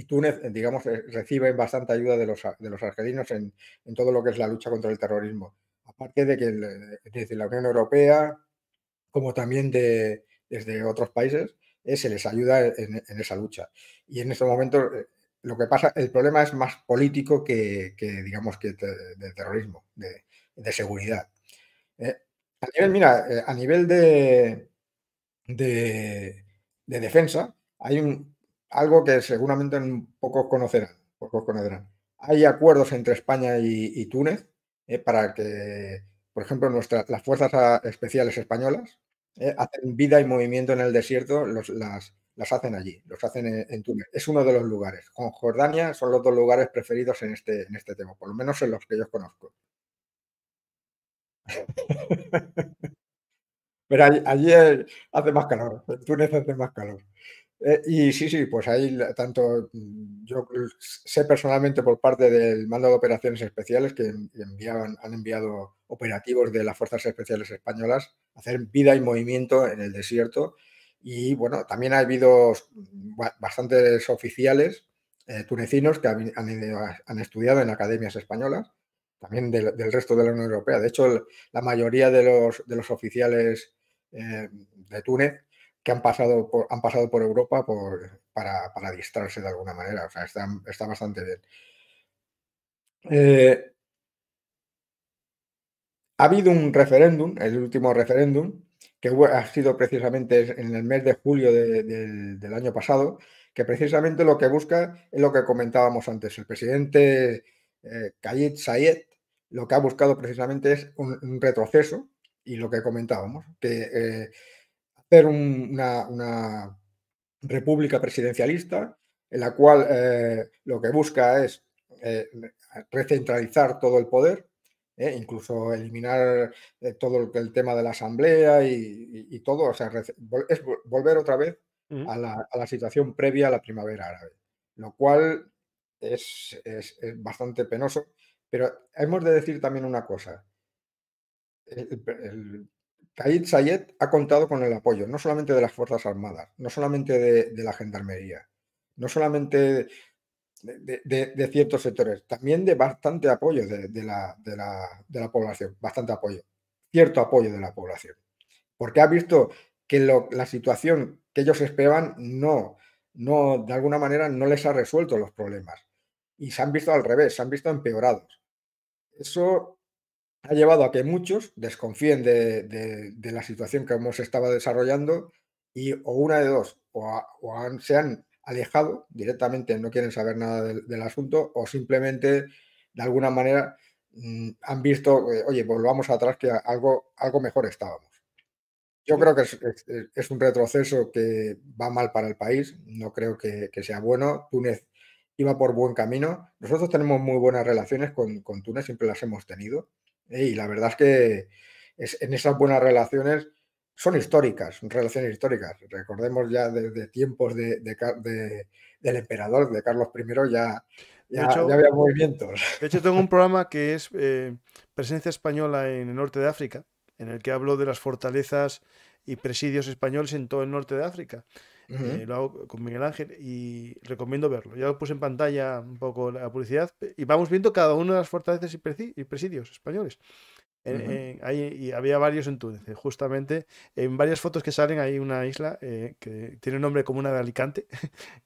Túnez, digamos, reciben bastante ayuda de los argelinos en todo lo que es la lucha contra el terrorismo. Aparte de que desde la Unión Europea, como también desde otros países, se les ayuda en esa lucha. Y en estos momentos, lo que pasa, el problema es más político digamos, de terrorismo, de seguridad. Eh, mira, a nivel de, de defensa, hay algo que seguramente pocos conocerán. Hay acuerdos entre España y Túnez, para que, por ejemplo, las fuerzas especiales españolas hacen vida y movimiento en el desierto, las hacen allí, los hacen en Túnez. Es uno de los lugares. Con Jordania son los dos lugares preferidos en este tema, por lo menos en los que yo conozco. Pero allí hace más calor, en Túnez hace más calor. Y sí, sí, pues ahí tanto yo sé personalmente por parte del Mando de Operaciones Especiales que han enviado operativos de las Fuerzas Especiales Españolas a hacer vida y movimiento en el desierto. Y bueno, también ha habido bastantes oficiales tunecinos que han estudiado en academias españolas, también del resto de la Unión Europea. De hecho, la mayoría de los oficiales de Túnez que han pasado por Europa para adiestrarse de alguna manera. O sea, está bastante bien. Eh, Ha habido un referéndum, el último referéndum, que ha sido precisamente en el mes de julio del año pasado, que precisamente lo que busca es lo que comentábamos antes. El presidente Kayid Sayed lo que ha buscado precisamente es un retroceso y lo que comentábamos, que hacer una república presidencialista, en la cual lo que busca es eh, recentralizar todo el poder, incluso eliminar todo el tema de la asamblea y todo, o sea, es volver otra vez ujú. a la situación previa a la primavera árabe, lo cual es bastante penoso, pero hemos de decir también una cosa. El Kayid Sayed ha contado con el apoyo no solamente de las Fuerzas Armadas, no solamente de la Gendarmería, no solamente de ciertos sectores, también de bastante apoyo de la población, bastante apoyo, cierto apoyo de la población, porque ha visto que la situación que ellos esperaban de alguna manera no les ha resuelto los problemas y se han visto al revés, se han visto empeorados. Eso ha llevado a que muchos desconfíen de la situación que se estaba desarrollando y o una de dos, se han alejado directamente, no quieren saber nada del asunto o simplemente de alguna manera han visto, oye, volvamos atrás que algo mejor estábamos. Yo Sí. creo que es un retroceso que va mal para el país, no creo que sea bueno. Túnez iba por buen camino. Nosotros tenemos muy buenas relaciones con Túnez, siempre las hemos tenido, y la verdad es que en esas buenas relaciones son históricas, son relaciones históricas. Recordemos ya desde tiempos del emperador, de Carlos I, ya, De ya hecho, había movimientos. de hecho, tengo un programa que es Presencia Española en el norte de África, en el que hablo de las fortalezas y presidios españoles en todo el norte de África. Ujú, Lo hago con Miguel Ángel y recomiendo verlo. Ya lo puse en pantalla un poco la publicidad y vamos viendo cada una de las fortalezas y presidios españoles. ujú. Y había varios en Túnez. Justamente en varias fotos que salen hay una isla que tiene un nombre como una de Alicante.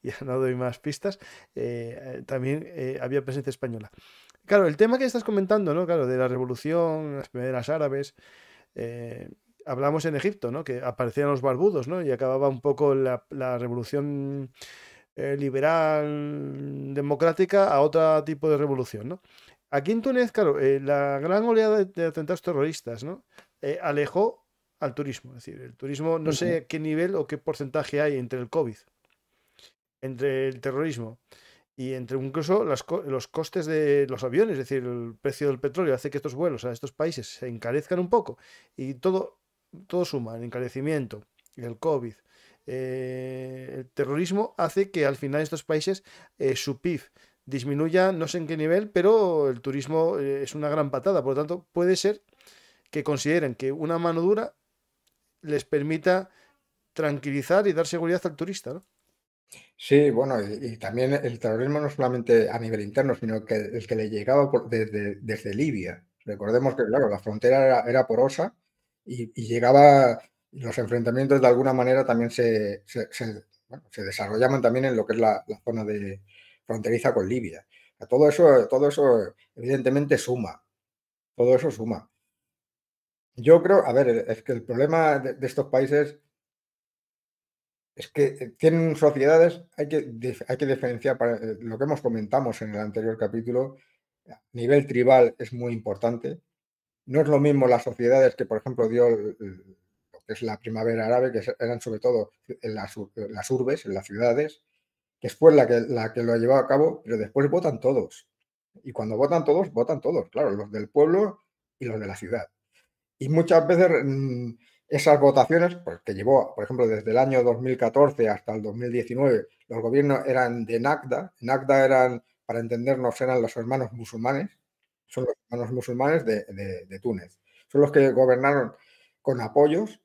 Ya no doy más pistas. También había presencia española. Claro, el tema que estás comentando, ¿no? Claro, de la revolución, las primeras árabes. eh, Hablamos en Egipto, ¿no? Que aparecían los barbudos, ¿no? Y acababa un poco la revolución liberal, democrática, a otro tipo de revolución, ¿no? Aquí en Túnez, claro, la gran oleada de atentados terroristas, ¿no? Alejó al turismo. Es decir, el turismo, no Ujú. sé qué nivel o qué porcentaje hay entre el COVID, entre el terrorismo y entre incluso los costes de los aviones, es decir, el precio del petróleo hace que estos vuelos a estos países se encarezcan un poco y todo suma, el encarecimiento, el COVID, el terrorismo hace que al final estos países su PIB disminuya, no sé en qué nivel, pero el turismo es una gran patada, por lo tanto puede ser que consideren que una mano dura les permita tranquilizar y dar seguridad al turista, ¿no? Sí, bueno, y también el terrorismo no solamente a nivel interno, sino que el que le llegaba desde Libia. Recordemos que, claro, la frontera era porosa y llegaba, los enfrentamientos de alguna manera también bueno, se desarrollaban también en lo que es la zona de fronteriza con Libia. Todo eso evidentemente suma, todo eso suma. Yo creo, a ver, es que el problema de estos países es que tienen sociedades, hay que diferenciar, lo que hemos comentamos en el anterior capítulo, a nivel tribal es muy importante. No es lo mismo las sociedades que, por ejemplo, dio lo que es la primavera árabe, que eran sobre todo en las urbes, en las ciudades, que fue la que lo ha llevado a cabo, pero después votan todos. Y cuando votan todos, claro, los del pueblo y los de la ciudad. Y muchas veces esas votaciones, pues, que llevó, por ejemplo, desde el año 2014 hasta el 2019, los gobiernos eran de Nagda. Nagda eran, para entendernos, eran los hermanos musulmanes, son los hermanos musulmanes de Túnez. Son los que gobernaron con apoyos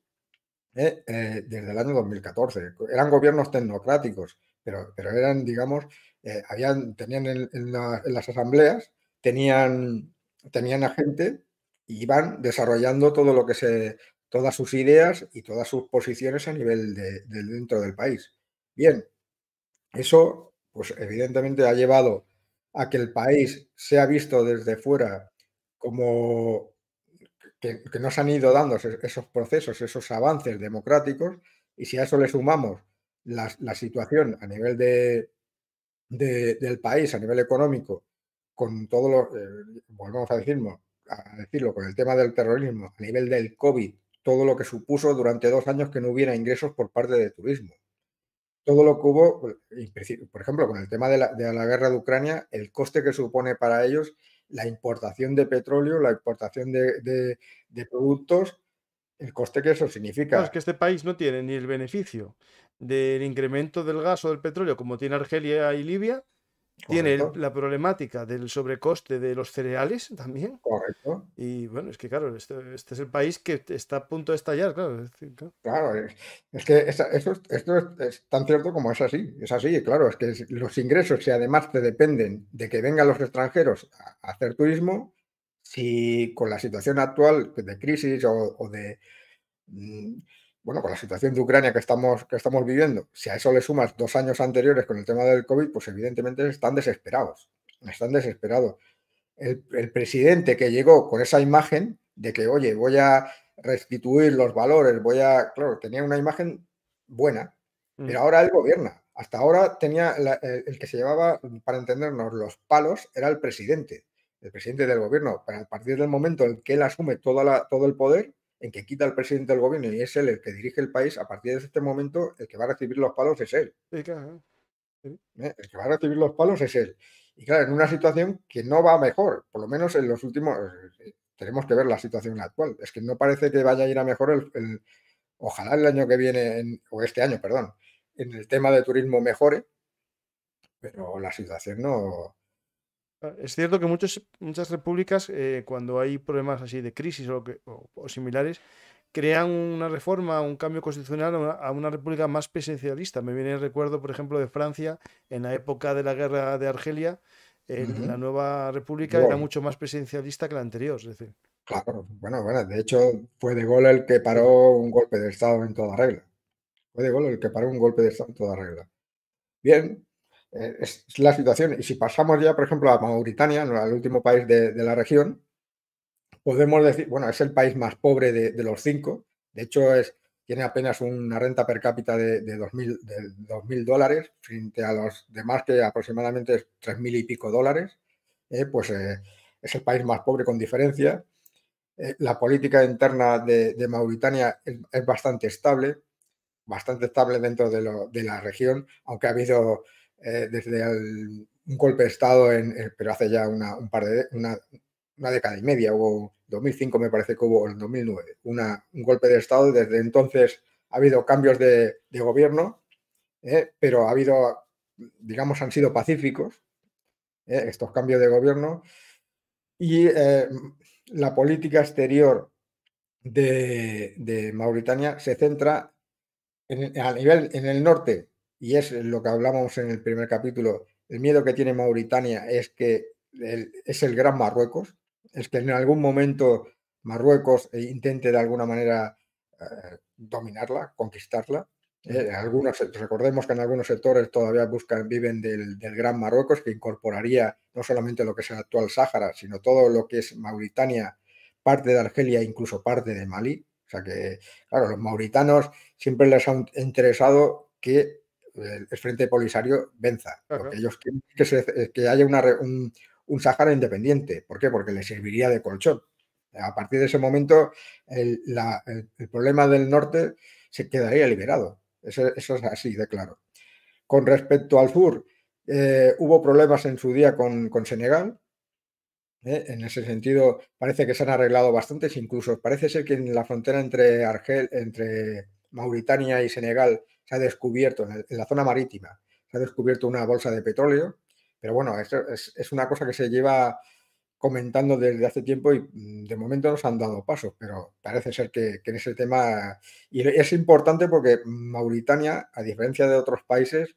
desde el año 2014. Eran gobiernos tecnocráticos, pero eran, digamos, tenían en las asambleas, tenían a gente y iban desarrollando todas sus ideas y todas sus posiciones a nivel de dentro del país. Bien, eso, pues evidentemente ha llevado a que el país sea visto desde fuera como que no se han ido dando esos procesos, esos avances democráticos, y si a eso le sumamos la situación a nivel del país, a nivel económico, con todo volvemos a decirlo, con el tema del terrorismo, a nivel del COVID, todo lo que supuso durante 2 años que no hubiera ingresos por parte de turismo. Todo lo que hubo, por ejemplo, con el tema de la guerra de Ucrania, el coste que supone para ellos la importación de petróleo, la importación de productos, el coste que eso Claro, es significa. que este país no tiene ni el beneficio del incremento del gas o del petróleo como tiene Argelia y Libia, tiene correcto, la problemática del sobrecoste de los cereales también. correcto. Y bueno, es que claro, este es el país que está a punto de estallar, claro. Es decir, claro. Claro, es que esto es tan cierto como es así, claro, es que los ingresos, si además te dependen de que vengan los extranjeros a hacer turismo, si con la situación actual de crisis o de, mm, bueno, con la situación de Ucrania que estamos viviendo, si a eso le sumas 2 años anteriores con el tema del COVID, pues evidentemente están desesperados. El presidente que llegó con esa imagen de que, oye, voy a restituir los valores, claro, tenía una imagen buena, Mm. pero ahora él gobierna. Hasta ahora tenía el que se llevaba, para entendernos, los palos era el presidente del gobierno. Pero a partir del momento en que él asume todo el poder, en que quita al presidente del gobierno y es él el que dirige el país, a partir de este momento el que va a recibir los palos es él. Sí, claro, sí. El que va a recibir los palos es él. Y claro, en una situación que no va mejor, por lo menos en los últimos, tenemos que ver la situación actual. Es que no parece que vaya a ir a mejor ojalá el año que viene, o este año, perdón, en el tema de turismo mejore, pero la situación no. Es cierto que muchas repúblicas, cuando hay problemas así de crisis o similares, crean una reforma, un cambio constitucional a una república más presidencialista. Me viene el recuerdo, por ejemplo, de Francia en la época de la guerra de Argelia. La Ujú. nueva república era Gol, mucho más presidencialista que la anterior. Es decir, claro, bueno, de hecho fue De Gaulle el que sí. paró un golpe de Estado en toda regla. Fue De Gaulle el que paró un golpe de Estado en toda regla. Bien, es la situación. Y si pasamos ya, por ejemplo, a Mauritania, ¿no?, al último país de la región, podemos decir, bueno, es el país más pobre de los cinco. De hecho, tiene apenas una renta per cápita de 2.000 dólares, frente a los demás que aproximadamente es 3.000 y pico dólares. Pues es el país más pobre con diferencia. La política interna de Mauritania es bastante estable dentro de la región, aunque ha habido desde un golpe de Estado, pero hace ya una década y media, hubo 2005 me parece que hubo, en 2009, un golpe de Estado. Desde entonces ha habido cambios de gobierno, pero digamos, han sido pacíficos estos cambios de gobierno, y la política exterior de Mauritania se centra a nivel en el norte, y es lo que hablamos en el primer capítulo. El miedo que tiene Mauritania es que es el gran Marruecos, es que en algún momento Marruecos intente de alguna manera dominarla, conquistarla. Mm. Recordemos que en algunos sectores todavía viven del Gran Marruecos, que incorporaría no solamente lo que es el actual Sáhara, sino todo lo que es Mauritania, parte de Argelia e incluso parte de Malí. O sea que, claro, los mauritanos siempre les ha interesado que el Frente Polisario venza. Lo que Claro, ellos quieren es que haya un Sáhara independiente. ¿Por qué? Porque les serviría de colchón. A partir de ese momento, el problema del norte se quedaría liberado. Eso es así de claro. Con respecto al sur, hubo problemas en su día con Senegal. En ese sentido, parece que se han arreglado bastantes. Incluso parece ser que en la frontera entre Mauritania y Senegal se ha descubierto, en la zona marítima, se ha descubierto una bolsa de petróleo. Pero bueno, esto es una cosa que se lleva comentando desde hace tiempo, y de momento no se han dado pasos, pero parece ser que en ese tema. Y es importante porque Mauritania, a diferencia de otros países,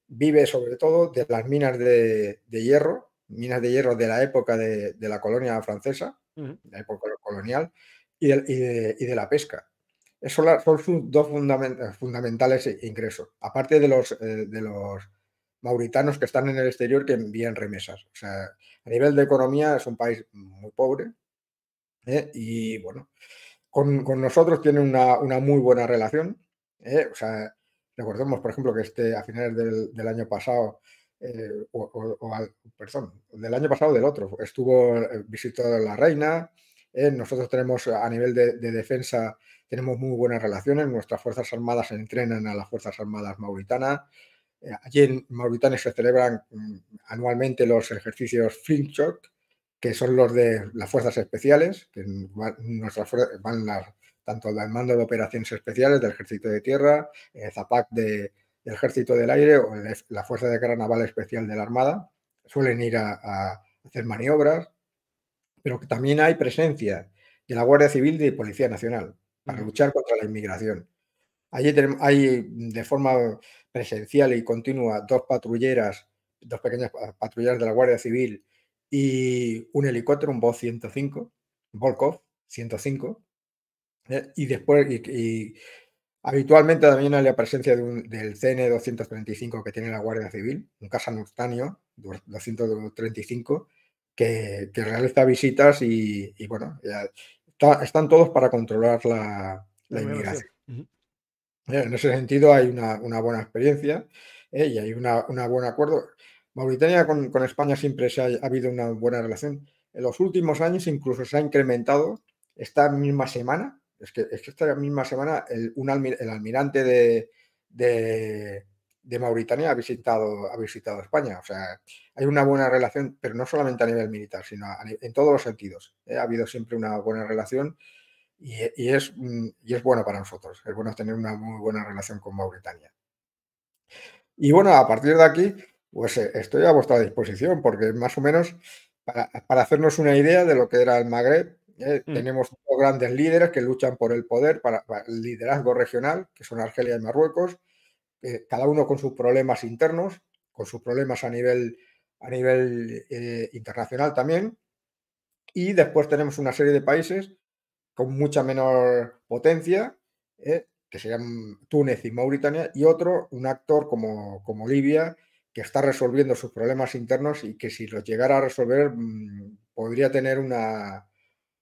vive sobre todo de las minas de hierro de la época de la colonia francesa, ujú. de la época colonial, y de la pesca. Esos son sus dos fundamentales ingresos, aparte de los mauritanos que están en el exterior, que envían remesas. O sea, a nivel de economía es un país muy pobre, y bueno, con nosotros tiene una muy buena relación. O sea, recordemos, por ejemplo, que a finales del año pasado, perdón, del año pasado del otro, visitó la reina. Nosotros tenemos, a nivel de defensa, tenemos muy buenas relaciones. Nuestras Fuerzas Armadas entrenan a las Fuerzas Armadas mauritanas. Allí en Mauritania se celebran anualmente los ejercicios Flintshot, que son los de las fuerzas especiales, que van tanto del mando de operaciones especiales del Ejército de Tierra, Zapac del Ejército del Aire o la Fuerza de Guerra Naval Especial de la Armada. Suelen ir a hacer maniobras, pero que también hay presencia de la Guardia Civil y de Policía Nacional para luchar contra la inmigración. Allí hay de forma presencial y continua dos patrulleras, dos pequeñas patrulleras de la Guardia Civil y un helicóptero, un Vol 105, Volkov 105. Y después, habitualmente también hay la presencia del CN 235 que tiene la Guardia Civil, un Casanurtanio 235, que realiza visitas y bueno, están todos para controlar la migración. inmigración. En ese sentido hay una buena experiencia, y hay un buen acuerdo. Mauritania con España siempre ha habido una buena relación. En los últimos años incluso se ha incrementado. Esta misma semana, es que esta misma semana el almirante de Mauritania ha visitado España. O sea, hay una buena relación, pero no solamente a nivel militar, sino en todos los sentidos. Ha habido siempre una buena relación. Y es bueno para nosotros, es bueno tener una muy buena relación con Mauritania. Y bueno, a partir de aquí, pues estoy a vuestra disposición, porque más o menos para hacernos una idea de lo que era el Magreb, tenemos dos grandes líderes que luchan por el poder, para el liderazgo regional, que son Argelia y Marruecos, cada uno con sus problemas internos, con sus problemas a nivel internacional también. Y después tenemos una serie de países con mucha menor potencia, que serían Túnez y Mauritania, y otro, un actor como Libia, que está resolviendo sus problemas internos y que si los llegara a resolver podría tener una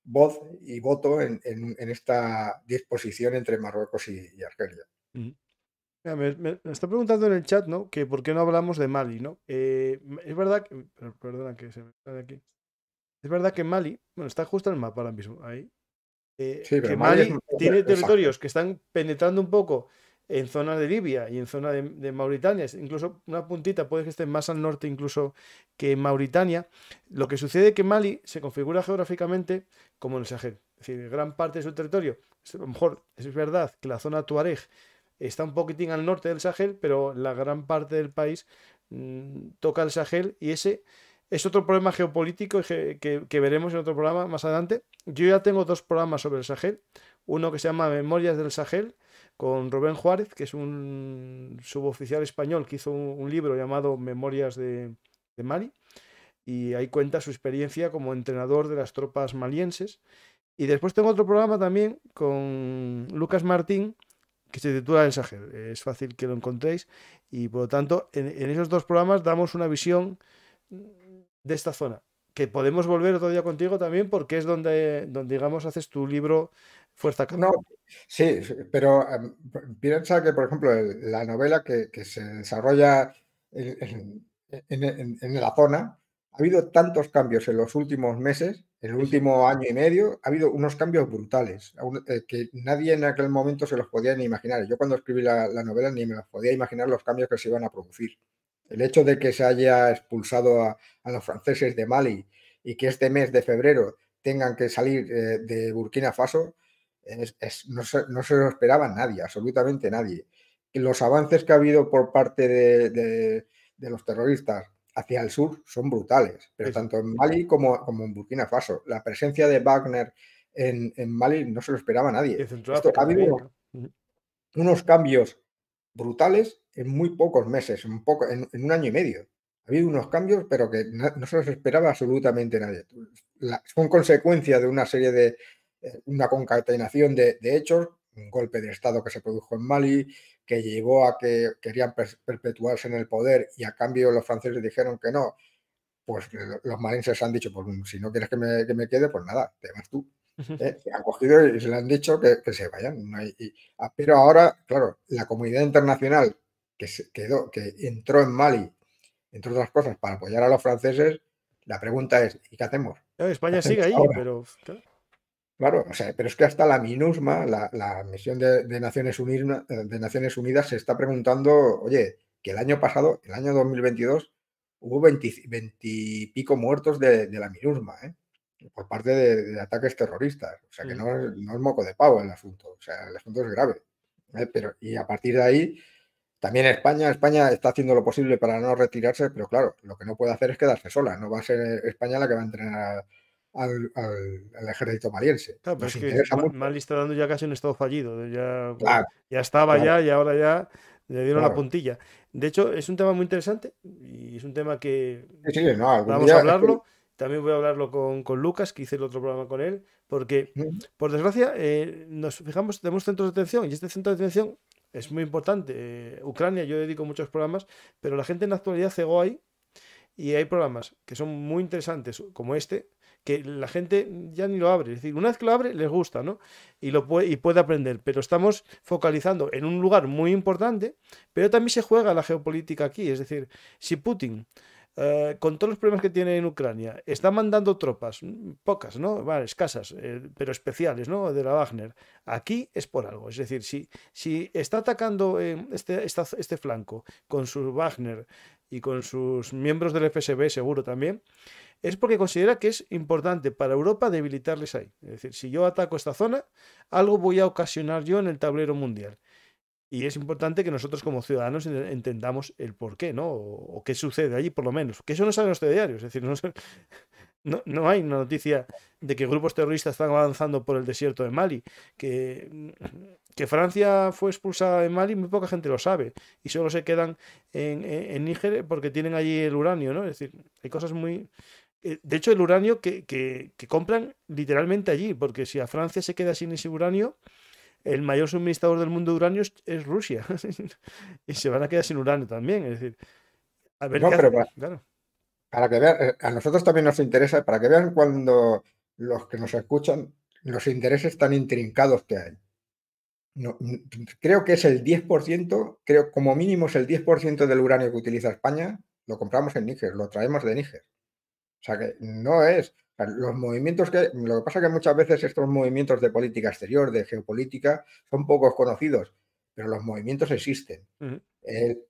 voz y voto en esta disposición entre Marruecos y Argelia. Mira, me está preguntando en el chat, ¿no? Que por qué no hablamos de Mali, ¿no? Es verdad que... Perdona que se me sale aquí. Es verdad que Mali, bueno, está justo en el mapa ahora mismo, ahí. Sí, Que pero Mali es Mali tiene territorios que están penetrando un poco en zona de Libia y en zona de Mauritania, incluso una puntita puede que esté más al norte incluso que Mauritania. Lo que sucede es que Mali se configura geográficamente como en el Sahel, es decir, gran parte de su territorio, a lo mejor es verdad que la zona Tuareg está un poquitín al norte del Sahel, pero la gran parte del país toca el Sahel y ese es otro problema geopolítico que veremos en otro programa más adelante. Yo ya tengo dos programas sobre el Sahel. Uno que se llama Memorias del Sahel, con Rubén Juárez, que es un suboficial español que hizo un libro llamado Memorias de Mali. Y ahí cuenta su experiencia como entrenador de las tropas malienses. Y después tengo otro programa también con Lucas Martín, que se titula El Sahel. Es fácil que lo encontréis. Y por lo tanto, en esos dos programas damos una visión de esta zona, que podemos volver otro día contigo también porque es donde digamos, haces tu libro Fuerza Campo. No, sí, pero piensa que, por ejemplo, la novela que se desarrolla en la zona, ha habido tantos cambios en los últimos meses, en el último año y medio, ha habido unos cambios brutales, que nadie en aquel momento se los podía ni imaginar. Yo cuando escribí la novela ni me los podía imaginar los cambios que se iban a producir. El hecho de que se haya expulsado a los franceses de Mali y que este mes de febrero tengan que salir de Burkina Faso, no se lo esperaba nadie, absolutamente nadie. Y los avances que ha habido por parte de los terroristas hacia el sur son brutales, pero tanto en Mali como en Burkina Faso. La presencia de Wagner en Mali no se lo esperaba nadie. Ha habido unos cambios brutales en muy pocos meses, en un año y medio. Ha habido unos cambios, pero que no se los esperaba absolutamente nadie. Son consecuencia de una serie de una concatenación de hechos, un golpe de Estado que se produjo en Mali, que llevó a que querían perpetuarse en el poder y a cambio los franceses dijeron que no. Pues los malenses han dicho, pues si no quieres que me quede, pues nada, te vas tú. Se han cogido y se le han dicho que se vayan. Pero ahora, claro, la comunidad internacional que entró en Mali, entre otras cosas, para apoyar a los franceses, la pregunta es, ¿y qué hacemos? España ¿Qué sigue hacemos ahí, ahora? pero... Claro, o sea, pero es que hasta la MINUSMA, la misión de Naciones Unidas, se está preguntando, oye, que el año pasado, el año 2022, hubo 20 y pico muertos de la MINUSMA, por parte de ataques terroristas. O sea, que no es moco de pavo el asunto. O sea, el asunto es grave. Y a partir de ahí, También España está haciendo lo posible para no retirarse, pero claro, lo que no puede hacer es quedarse sola. No va a ser España la que va a entrenar al ejército maliense. Claro, pero Nos es que interesa mucho. Mali está dando ya casi un estado fallido. Ya, Claro, ya estaba claro, ya y ahora ya le dieron la claro. puntilla. De hecho, es un tema muy interesante y es un tema que Sí, sí, no, algún vamos a día es que... hablarlo. También voy a hablarlo con Lucas, que hice el otro programa con él, porque, por desgracia, nos fijamos, tenemos centros de atención y este centro de atención es muy importante. Ucrania, yo dedico muchos programas, pero la gente en la actualidad cegó ahí y hay programas que son muy interesantes, como este, que la gente ya ni lo abre. Es decir, una vez que lo abre, les gusta, ¿no? Y puede aprender. Pero estamos focalizando en un lugar muy importante, pero también se juega la geopolítica aquí. Es decir, si Putin, con todos los problemas que tiene en Ucrania, está mandando tropas, pocas, ¿no? Vale, escasas, pero especiales, ¿no? De la Wagner. Aquí es por algo. Es decir, si está atacando este flanco con su Wagner y con sus miembros del FSB, seguro también, es porque considera que es importante para Europa debilitarles ahí. Es decir, si yo ataco esta zona, algo voy a ocasionar yo en el tablero mundial. Y es importante que nosotros como ciudadanos entendamos el por qué, ¿no? O qué sucede allí, por lo menos. Que eso no sale en los telediarios. Es decir, no hay una noticia de que grupos terroristas están avanzando por el desierto de Mali. Que Francia fue expulsada de Mali, muy poca gente lo sabe. Y solo se quedan en Níger porque tienen allí el uranio, ¿no? Es decir, hay cosas muy... De hecho, el uranio que compran literalmente allí, porque si a Francia se queda sin ese uranio, el mayor suministrador del mundo de uranio es Rusia. Y se van a quedar sin uranio también. Es decir, a ver No, qué pero hace. Claro. para que vean, a nosotros también nos interesa, para que vean cuando los que nos escuchan, los intereses tan intrincados que hay. No, creo que es el 10%, creo como mínimo es el 10% del uranio que utiliza España, lo compramos en Níger, lo traemos de Níger. O sea que no es, o sea, los movimientos lo que pasa es que muchas veces estos movimientos de política exterior, de geopolítica, son pocos conocidos, pero los movimientos existen. Ujú.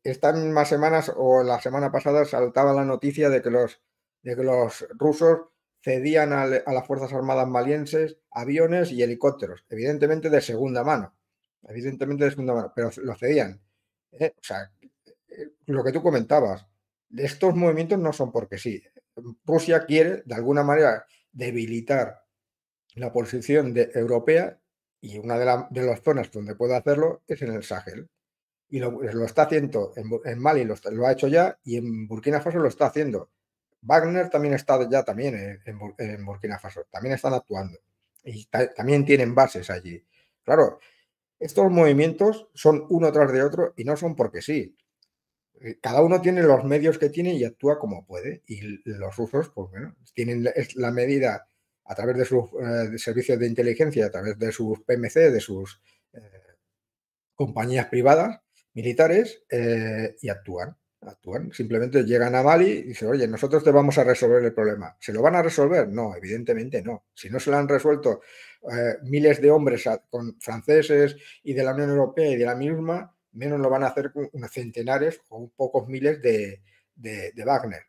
Estas mismas semanas o la semana pasada saltaba la noticia de que los rusos cedían a las Fuerzas Armadas malienses aviones y helicópteros, evidentemente de segunda mano, pero lo cedían. O sea, lo que tú comentabas, estos movimientos no son porque sí. Rusia quiere, de alguna manera, debilitar la posición europea y una de las zonas donde puede hacerlo es en el Sahel. Y lo está haciendo en Mali, lo ha hecho ya, y en Burkina Faso lo está haciendo. Wagner también está ya también en Burkina Faso, también están actuando. Y también tienen bases allí. Claro, estos movimientos son uno tras de otro y no son porque sí. Cada uno tiene los medios que tiene y actúa como puede. Y los rusos, pues bueno, tienen la medida a través de sus servicios de inteligencia, a través de sus PMC, de sus eh, compañías privadas, militares, y actúan. Simplemente llegan a Mali y dicen, oye, nosotros te vamos a resolver el problema. ¿Se lo van a resolver? No, evidentemente no. Si no se lo han resuelto miles de hombres con franceses y de la Unión Europea y de la misma, menos lo van a hacer con unos centenares o pocos miles de Wagner.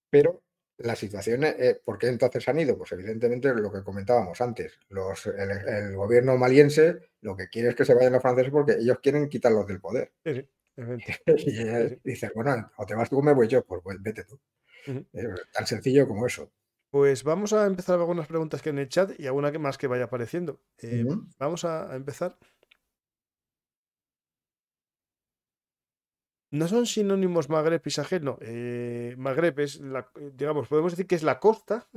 Pero la situación, ¿por qué entonces han ido? Pues evidentemente lo que comentábamos antes, el gobierno maliense lo que quiere es que se vayan los franceses porque ellos quieren quitarlos del poder. Sí, sí, efectivamente. Y Sí, sí. dices, bueno, o te vas tú o me voy yo, pues vete tú. Ujú. Tan sencillo como eso. Pues vamos a empezar con algunas preguntas que en el chat y alguna más que vaya apareciendo. Ujú. Vamos a empezar. No son sinónimos Magreb y Sahel, no. Magreb es, digamos, podemos decir que es la costa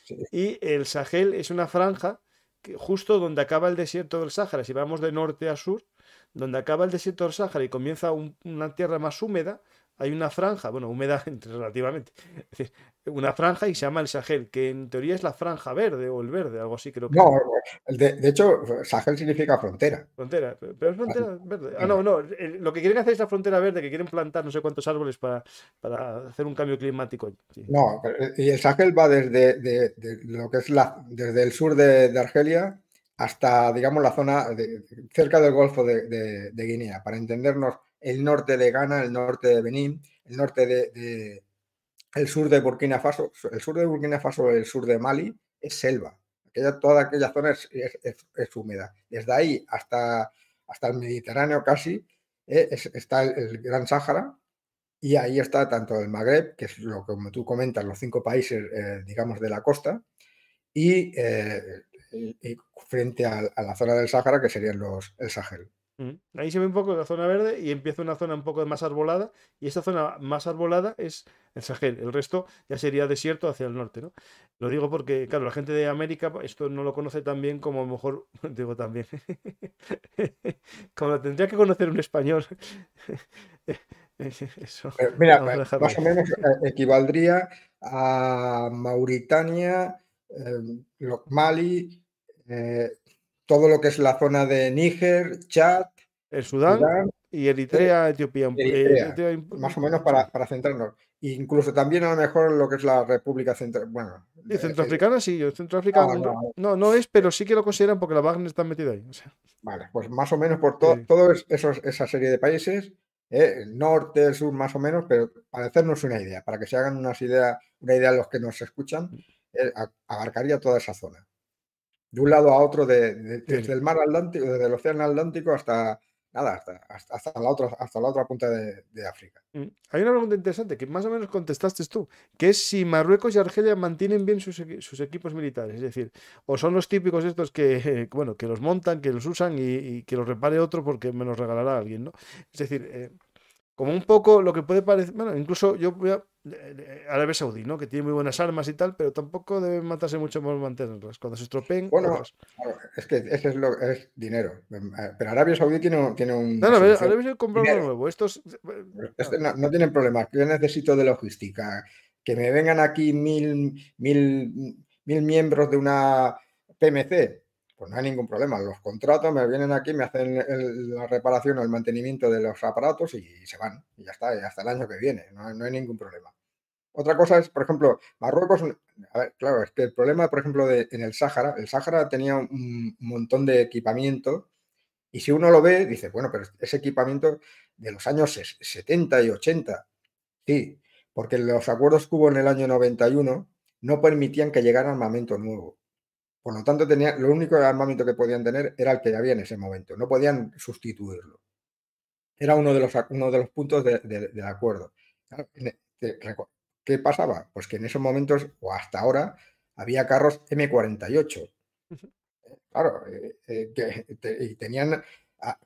Sí. y el Sahel es una franja justo donde acaba el desierto del Sáhara. Si vamos de norte a sur, donde acaba el desierto del Sáhara y comienza una tierra más húmeda, hay una franja, bueno, húmeda relativamente, es decir, una franja y se llama el Sahel, que en teoría es la franja verde o el verde, algo así creo que es. No, de hecho, Sahel significa frontera. Frontera, pero es frontera verde. Ah, no, no. Lo que quieren hacer es la frontera verde, que quieren plantar no sé cuántos árboles para hacer un cambio climático. Sí. No, y el Sahel va desde lo que es desde el sur de Argelia hasta, digamos, la zona cerca del Golfo de Guinea, para entendernos, el norte de Ghana, el norte de Benín, el norte el sur de Burkina Faso, el sur de Burkina Faso, el sur de Mali, es selva. Toda aquella zona es húmeda. Desde ahí hasta el Mediterráneo casi está el Gran Sáhara, y ahí está tanto el Magreb, que es lo que, como tú comentas, los 5 países, digamos, de la costa, y frente a la zona del Sáhara, que serían el Sahel. Ahí se ve un poco la zona verde y empieza una zona un poco más arbolada, y esta zona más arbolada es el Sahel. El resto ya sería desierto hacia el norte, ¿no? Lo digo porque, claro, la gente de América esto no lo conoce tan bien como a lo mejor, digo también, como lo tendría que conocer un español. Eso, Mira, vamos a dejarlo más ahí. o menos equivaldría a Mauritania, Mali, eh, todo lo que es la zona de Níger, Chad, El Sudán Sudán, y eh, Eritrea, Etiopía, Eritrea, más o menos sí. para centrarnos. E incluso también a lo mejor lo que es la República Central. Bueno, Sí, centroafricana sí, Centroáfrica no, no, no, no es, pero sí que lo consideran porque la Wagner está metida ahí. O sea, vale, pues más o menos por sí. esa serie de países, el norte, el sur, más o menos, pero para hacernos una idea, para que se hagan una idea los que nos escuchan, abarcaría toda esa zona. De un lado a otro, desde Sí. el mar Atlántico, desde el océano Atlántico hasta nada, hasta la otra punta de África. Hay una pregunta interesante que más o menos contestaste tú, que es si Marruecos y Argelia mantienen bien sus equipos militares, es decir, o son los típicos estos que, bueno, que los montan, que los usan y que los repare otro porque me los regalará alguien, ¿no? Es decir, como un poco lo que puede parecer, bueno, incluso yo voy a Arabia Saudí, ¿no? Que tiene muy buenas armas y tal, pero tampoco deben matarse mucho por mantenerlas. Cuando se estropeen, Bueno, aguas. claro, es que ese es dinero. Pero Arabia Saudí tiene No, una no, solución. Arabia Saudí comprar uno Dinero. nuevo. Estos, Este claro. no tienen problemas. Yo necesito de logística. Que me vengan aquí mil miembros de una PMC. Pues no hay ningún problema. Los contrato, me vienen aquí, me hacen la reparación o el mantenimiento de los aparatos y se van. Y ya está, y hasta el año que viene. No hay ningún problema. Otra cosa es, por ejemplo, Marruecos. A ver, claro, es que el problema, por ejemplo, en el Sáhara tenía un montón de equipamiento y si uno lo ve, dice, bueno, pero ese equipamiento de los años 70 y 80, sí, porque los acuerdos que hubo en el año 91 no permitían que llegara armamento nuevo. Por lo tanto, lo único armamento que podían tener era el que había en ese momento, no podían sustituirlo. Era uno de los puntos del acuerdo. Claro, ¿qué pasaba? Pues que en esos momentos, o hasta ahora, había carros M48. Claro, y tenían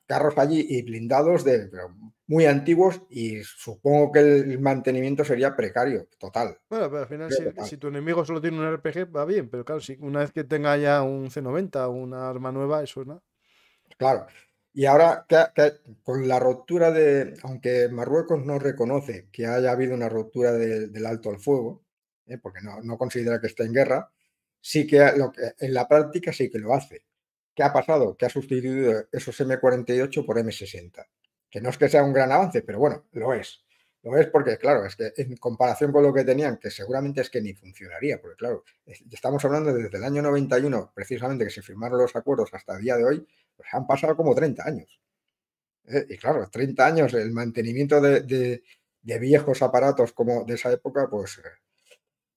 carros allí y blindados pero muy antiguos y supongo que el mantenimiento sería precario, total. Bueno, pero al final, Precario si, total. si tu enemigo solo tiene un RPG, va bien, pero claro, si una vez que tenga ya un C90 o una arma nueva, eso no. Claro. Y ahora, con la ruptura aunque Marruecos no reconoce que haya habido una ruptura del alto al fuego, porque no considera que esté en guerra, sí que en la práctica sí que lo hace. ¿Qué ha pasado? Que ha sustituido esos M48 por M60. Que no es que sea un gran avance, pero bueno, lo es. Lo es porque, claro, es que en comparación con lo que tenían, que seguramente es que ni funcionaría, porque claro, estamos hablando desde el año 91, precisamente que se firmaron los acuerdos hasta el día de hoy, pues han pasado como 30 años. Y claro, 30 años, el mantenimiento de viejos aparatos como de esa época, pues.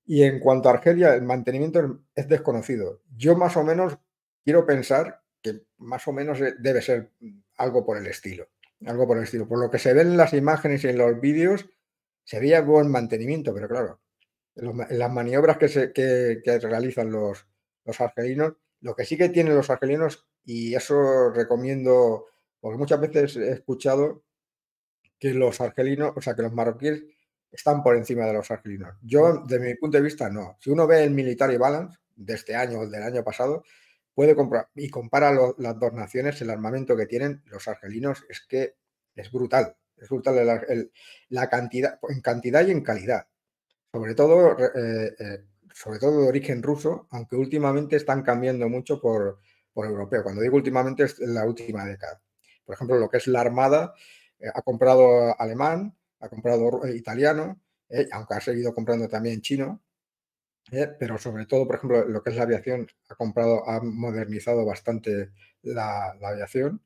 Y en cuanto a Argelia, el mantenimiento es desconocido. Yo más o menos quiero pensar que más o menos debe ser algo por el estilo. Algo por el estilo. Por lo que se ven en las imágenes y en los vídeos, se veía buen mantenimiento, pero claro, en las maniobras que realizan los argelinos, lo que sí que tienen los argelinos, y eso recomiendo, porque muchas veces he escuchado que los argelinos, o sea, que los marroquíes están por encima de los argelinos. Yo, desde mi punto de vista, no. Si uno ve el Military Balance de este año o del año pasado, puede comprar y compara las dos naciones, el armamento que tienen los argelinos es que es brutal. Es brutal la cantidad, en cantidad y en calidad. Sobre todo, sobre todo de origen ruso, aunque últimamente están cambiando mucho por europeo. Cuando digo últimamente es en la última década. Por ejemplo, lo que es la Armada, ha comprado alemán, ha comprado italiano, aunque ha seguido comprando también chino, pero sobre todo, por ejemplo, lo que es la aviación, ha modernizado bastante la aviación.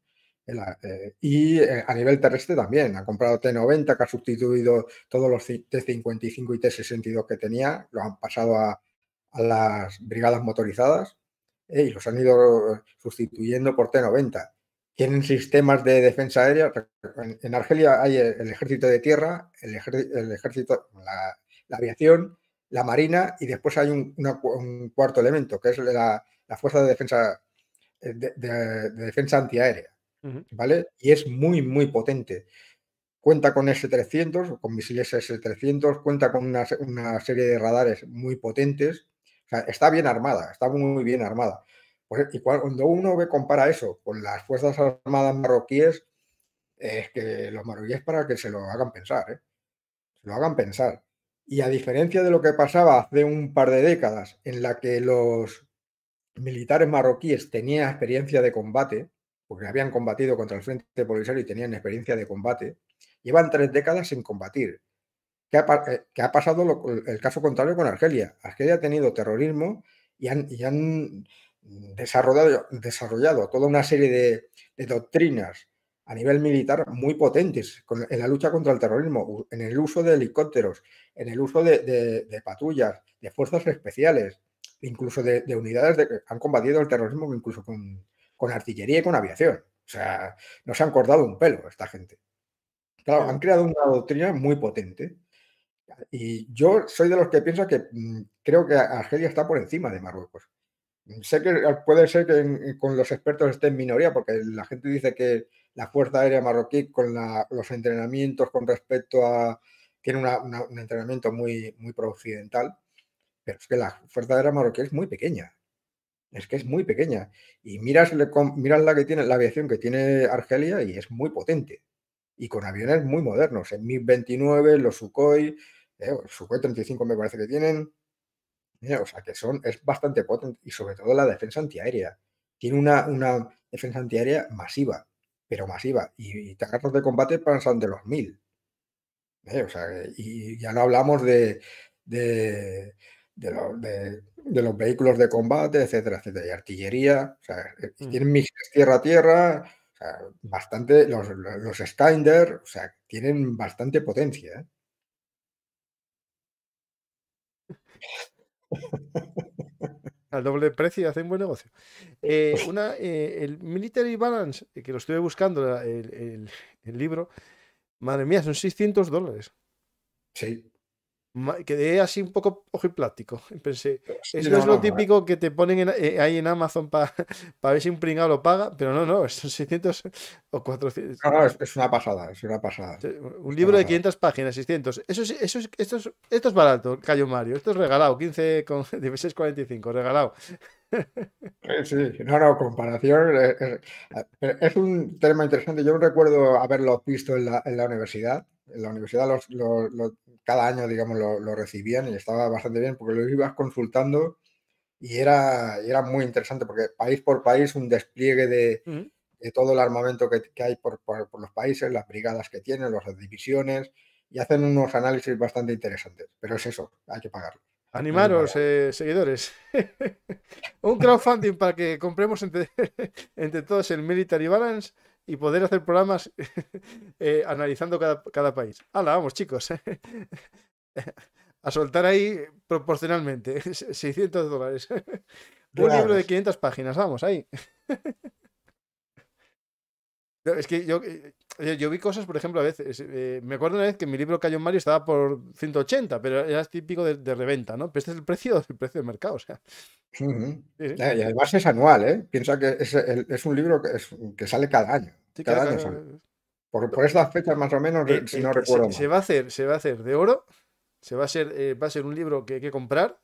A nivel terrestre también, ha comprado T-90, que ha sustituido todos los T-55 y T-62 que tenía, lo han pasado a las brigadas motorizadas, y los han ido sustituyendo por T-90. tienen sistemas de defensa aérea. En Argelia hay el ejército de tierra, el ejército, la aviación, la marina, y después hay un cuarto elemento, que es la fuerza de defensa, de defensa antiaérea, Ujú. ¿vale? Y es muy, muy potente. Cuenta con S-300, con misiles S-300, cuenta con una serie de radares muy potentes. O sea, está bien armada, está muy bien armada. Y cuando uno compara eso con las Fuerzas Armadas marroquíes, es que los marroquíes, para que se lo hagan pensar, ¿eh? Se lo hagan pensar. Y a diferencia de lo que pasaba hace un par de décadas, en la que los militares marroquíes tenían experiencia de combate, porque habían combatido contra el Frente Polisario y tenían experiencia de combate, llevan 3 décadas sin combatir. ¿Qué ha pasado el caso contrario con Argelia? Argelia ha tenido terrorismo y han desarrollado toda una serie de doctrinas a nivel militar muy potentes en la lucha contra el terrorismo, en el uso de helicópteros, en el uso de patrullas, de fuerzas especiales, incluso de unidades que han combatido el terrorismo incluso con artillería y con aviación. O sea, no se han cortado un pelo esta gente. Claro, han Sí. creado una doctrina muy potente. Y yo soy de los que piensa que creo que Argelia está por encima de Marruecos. Sé que puede ser que con los expertos esté en minoría, porque la gente dice que la Fuerza Aérea Marroquí, con los entrenamientos con respecto a... tiene un entrenamiento muy, muy pro-occidental, pero es que la Fuerza Aérea Marroquí es muy pequeña. Es que es muy pequeña. Y miras la que tiene, la aviación que tiene Argelia, y es muy potente. Y con aviones muy modernos, el MiG-29, los Sukhoi, Sukhoi 35 me parece que tienen. O sea, que es bastante potente, y sobre todo la defensa antiaérea. Tiene una defensa antiaérea masiva, pero masiva. Y carros de combate pasan de los 1000. O sea, y ya no hablamos de, de los vehículos de combate, etcétera, etcétera, y artillería. O sea, Ujú. tienen misiles tierra-tierra, o sea, bastante, los Skynder, o sea, tienen bastante potencia, ¿eh? Al doble precio y hacen buen negocio. El Military Balance, que lo estuve buscando, el libro, madre mía, son $600. Sí. Quedé así un poco ojiplático. Pensé, Sí, esto no, es lo no. típico que te ponen ahí en Amazon para ver si un pringao lo paga, pero no, no, son 600 o 400. No, no, es una pasada, es una pasada. Un Es una libro de pasada. 500 páginas, 600. Esto es barato, Cayo Mario. Esto es regalado, 15 con 16,45, regalado. Sí, no, no, comparación. Es un tema interesante. Yo recuerdo haberlo visto en la universidad. En la universidad cada año, digamos, lo recibían, y estaba bastante bien porque lo ibas consultando, y era muy interesante porque país por país un despliegue Ujú. de todo el armamento que hay por los países, las brigadas que tienen, las divisiones, y hacen unos análisis bastante interesantes. Pero es eso, hay que pagarlo. Hay que Animaros, pagarlo. seguidores. Un crowdfunding para que compremos entre todos el Military Balance y poder hacer programas analizando cada país. Hala, vamos, chicos. A soltar ahí proporcionalmente. $600. Un Ya libro de ves. 500 páginas, vamos, ahí. No, es que yo vi cosas, por ejemplo, a veces. Me acuerdo una vez que mi libro Cayo Mario estaba por 180, pero era típico de reventa, ¿no? Pero este es el precio de mercado, o sea. Ujú. Sí, sí. Y además es anual, ¿eh? Piensa que es un libro que sale cada año. Sí, Cada año sale. Por no, estas fechas más o menos, si el no que recuerdo se mal. va a hacer, se va a hacer de oro. Va a ser un libro que hay que comprar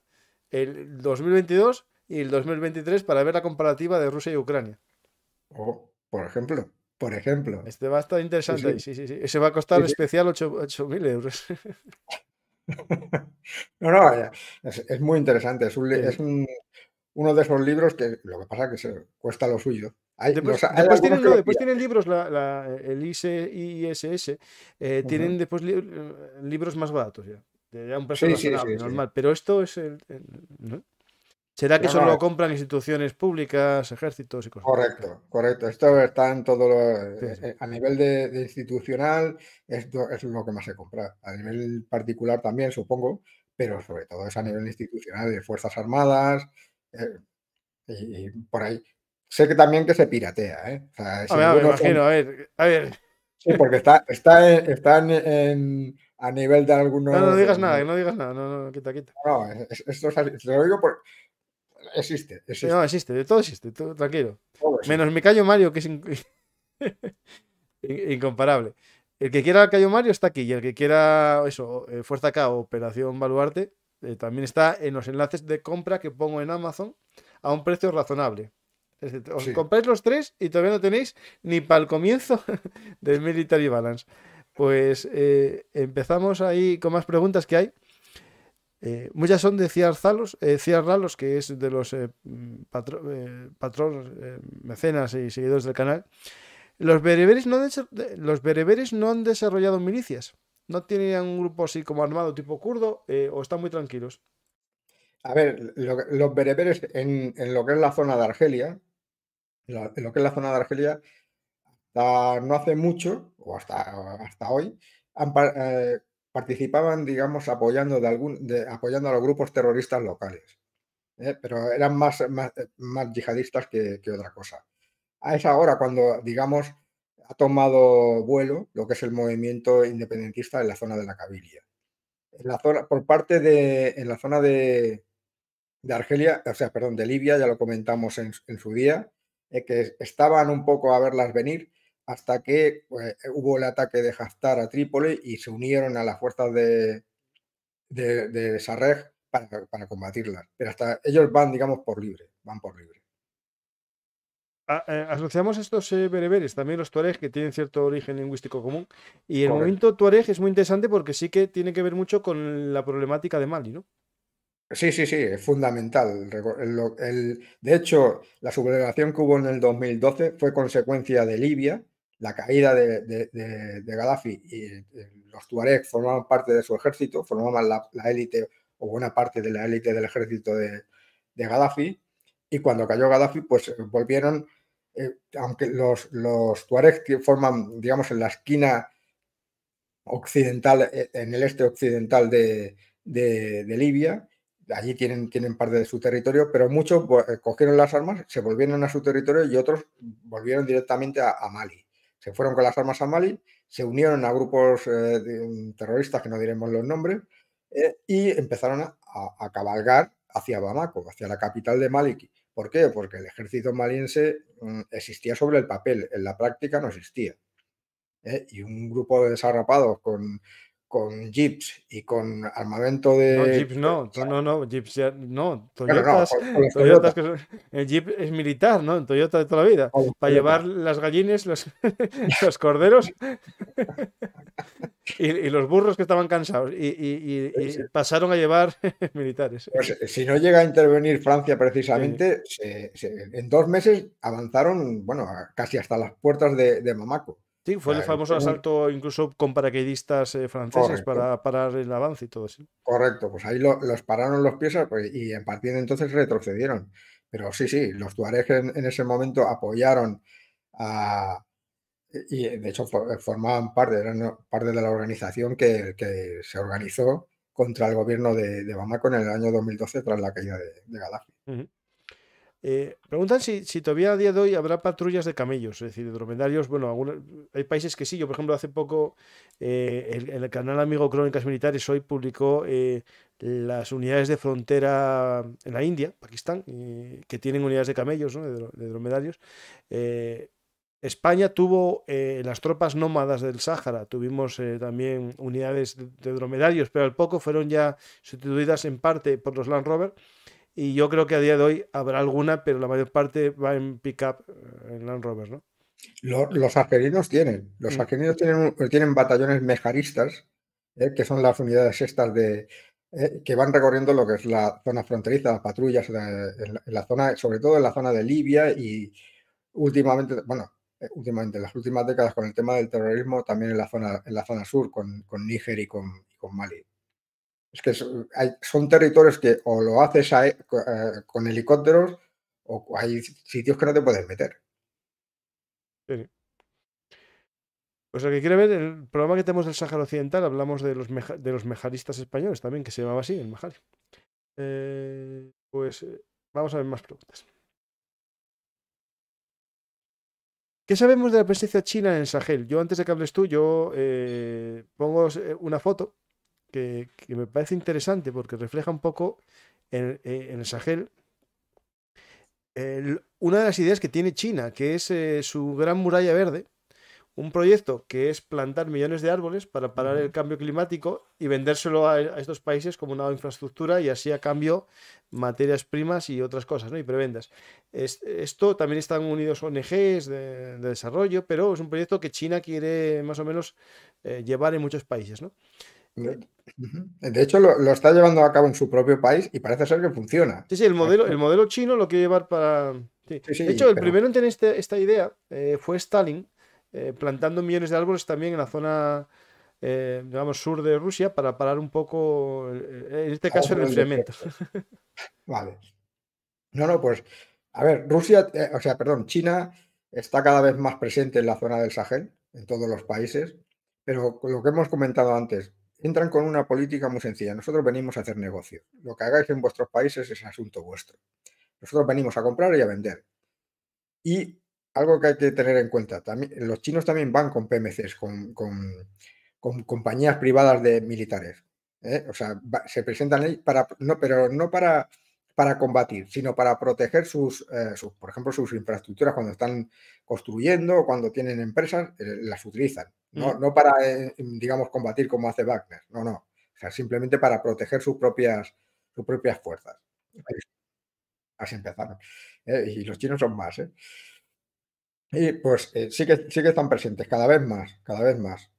el 2022 y el 2023 para ver la comparativa de Rusia y Ucrania. O, por ejemplo. Este va a estar Sí, interesante sí, ahí, sí, sí, sí. Ese va a costar sí, sí. especial 8.000 euros. No, no, es muy interesante. Es Sí. uno de esos libros que lo que pasa es que cuesta lo suyo. Después, Hay después algunos tienen, que no, lo después pillan. tienen libros, el ISS, Ujú. tienen después libros más baratos ya, de ya un precio Sí, sí, razonable, sí, sí. normal. Pero esto es ¿no? ¿Será que No, solo no, lo compran instituciones públicas, ejércitos y cosas así? Claro. correcto, correcto. Esto está en todo Sí, sí. a nivel de institucional, esto es lo que más se compra. A nivel particular también, supongo, pero sobre todo es a Mm. nivel institucional, de Fuerzas Armadas, eh, y por ahí. sé que también que se piratea, ¿eh? O sea, si A ver, me algunos imagino, son... a ver. Sí, porque está a nivel de No, no algunos... digas nada, que no digas nada. No, no, quita, quita. No, esto es así, te lo digo porque Sí, no, existe, existe, todo tranquilo. todo Menos existe. mi Cayo Mario, que es incomparable. El que quiera Cayo Mario está aquí, y el que quiera eso, Fuerza K o Operación Baluarte, también está en los enlaces de compra que pongo en Amazon a un precio razonable. Es decir, os Sí. compráis los tres y todavía no tenéis ni para el comienzo del Military Balance. Pues empezamos ahí con más preguntas que hay. Muchas son de Ciar Ralos, que es de los patronos, mecenas y seguidores del canal. Los bereberes no han desarrollado milicias. No tienen un grupo así como armado tipo kurdo, o están muy tranquilos. A ver, los bereberes en lo que es la zona de Argelia, en lo que es la zona de Argelia, no hace mucho, o hasta hoy, participaban, digamos, apoyando a los grupos terroristas locales, pero eran más yihadistas que otra cosa. Es ahora cuando, digamos, ha tomado vuelo lo que es el movimiento independentista en la zona de la Kabilia. En la zona de Argelia, o sea, perdón, de Libia, ya lo comentamos en su día, que estaban un poco a verlas venir hasta que hubo el ataque de Haftar a Trípoli y se unieron a las fuerzas de Sarraj para combatirlas. Pero hasta ellos van, digamos, por libre, van por libre. Asociamos estos bereberes también los tuareg, que tienen cierto origen lingüístico común. Y el Correcto. movimiento tuareg es muy interesante porque sí que tiene que ver mucho con la problemática de Mali, ¿no? Sí, sí, sí, es fundamental. De hecho, la sublevación que hubo en el 2012 fue consecuencia de Libia, la caída de Gaddafi y los tuareg formaban parte de su ejército, formaban la élite o buena parte de la élite del ejército de Gaddafi, y cuando cayó Gaddafi, pues volvieron, aunque los tuareg que forman, digamos, en la esquina occidental, en el este occidental de Libia. Allí tienen parte de su territorio, pero muchos cogieron las armas, se volvieron a su territorio y otros volvieron directamente a Mali. Se fueron con las armas a Mali, se unieron a grupos terroristas, que no diremos los nombres, y empezaron a cabalgar hacia Bamako, hacia la capital de Mali. ¿Por qué? Porque el ejército maliense existía sobre el papel, en la práctica no existía. Y un grupo de desarrapados con jeeps y con armamento No, de... Jeeps no, no, no, Jeeps ya, no, Bueno, no, Toyotas, con los Toyotas Toyota, que el Jeep es militar, ¿no? En Toyota de toda la vida, con los para llevar Toyota. las gallines, los corderos y los burros que estaban cansados y pasaron a llevar militares. Pues si no llega a intervenir Francia Sí, sí. precisamente, en 2 meses avanzaron, bueno, casi hasta las puertas de Bamako. O Sí, fue el sea, famoso asalto incluso con paracaidistas franceses correcto, para parar el avance y todo eso. correcto. Pues ahí los pararon los pies, pues, y a partir de entonces retrocedieron. Pero sí, sí, los tuaregs en ese momento apoyaron a, y de hecho formaban parte, eran parte de la organización que se organizó contra el gobierno de Bamako en el año 2012 tras la caída de Gaddafi. Ujú. Preguntan si todavía a día de hoy habrá patrullas de camellos, es decir, de dromedarios. Bueno, hay países que sí. Yo, por ejemplo, hace poco el canal Amigo Crónicas Militares hoy publicó las unidades de frontera en la India, Pakistán, que tienen unidades de camellos, ¿no? De dromedarios. Eh, España tuvo las tropas nómadas del Sáhara, tuvimos también unidades de dromedarios, pero al poco fueron ya sustituidas en parte por los Land Rover. Y yo creo que a día de hoy habrá alguna, pero la mayor parte va en pick-up, en Land Rover, ¿no? Los argelinos los Mm. argelinos tienen batallones mejaristas, que son las unidades estas que van recorriendo lo que es la zona fronteriza, las patrullas en la zona, sobre todo en la zona de Libia y últimamente, bueno, últimamente, en las últimas décadas con el tema del terrorismo, también en la zona sur, con Níger y con Mali. Es que son territorios que o lo haces con helicópteros o hay sitios que no te puedes meter. Sí. Pues el que quiere ver el programa que tenemos del Sáhara Occidental, hablamos de los mejaristas españoles también, que se llamaba así, el Mejari. Pues vamos a ver más preguntas. ¿Qué sabemos de la presencia china en el Sahel? Yo antes de que hables tú, yo pongo una foto que me parece interesante porque refleja un poco en el Sahel una de las ideas que tiene China, que es su gran muralla verde, un proyecto que es plantar millones de árboles para parar el Ujú. cambio climático y vendérselo a estos países como una infraestructura y así a cambio materias primas y otras cosas, ¿no? Y prebendas. Esto también están unidos ONGs de desarrollo, pero es un proyecto que China quiere más o menos llevar en muchos países, ¿no? Eh, Ujú. De hecho, lo está llevando a cabo en su propio país y parece ser que funciona. Sí, sí, el modelo chino lo quiere llevar para... Sí. Sí, De sí, hecho, el pero primero en tener esta idea fue Stalin, plantando millones de árboles también en la zona, digamos, sur de Rusia para parar un poco, en este caso, el por el enfriamiento. desierto. Vale. No, no, pues, a ver, Rusia, o sea, perdón, China está cada vez más presente en la zona del Sahel, en todos los países, pero con lo que hemos comentado antes, entran con una política muy sencilla. Nosotros venimos a hacer negocio. Lo que hagáis en vuestros países es asunto vuestro. Nosotros venimos a comprar y a vender. Y algo que hay que tener en cuenta, también, los chinos también van con PMCs, con compañías privadas de militares. ¿Eh? O sea, se presentan ahí para, no, pero no para combatir, sino para proteger por ejemplo, sus infraestructuras cuando están construyendo o cuando tienen empresas, las utilizan. No, Mm. no para, digamos, combatir como hace Wagner. No, no. O sea, simplemente para proteger sus propias fuerzas. Así empezaron. Y los chinos son más, ¿eh? Y pues sí que están presentes, cada vez más, cada vez más.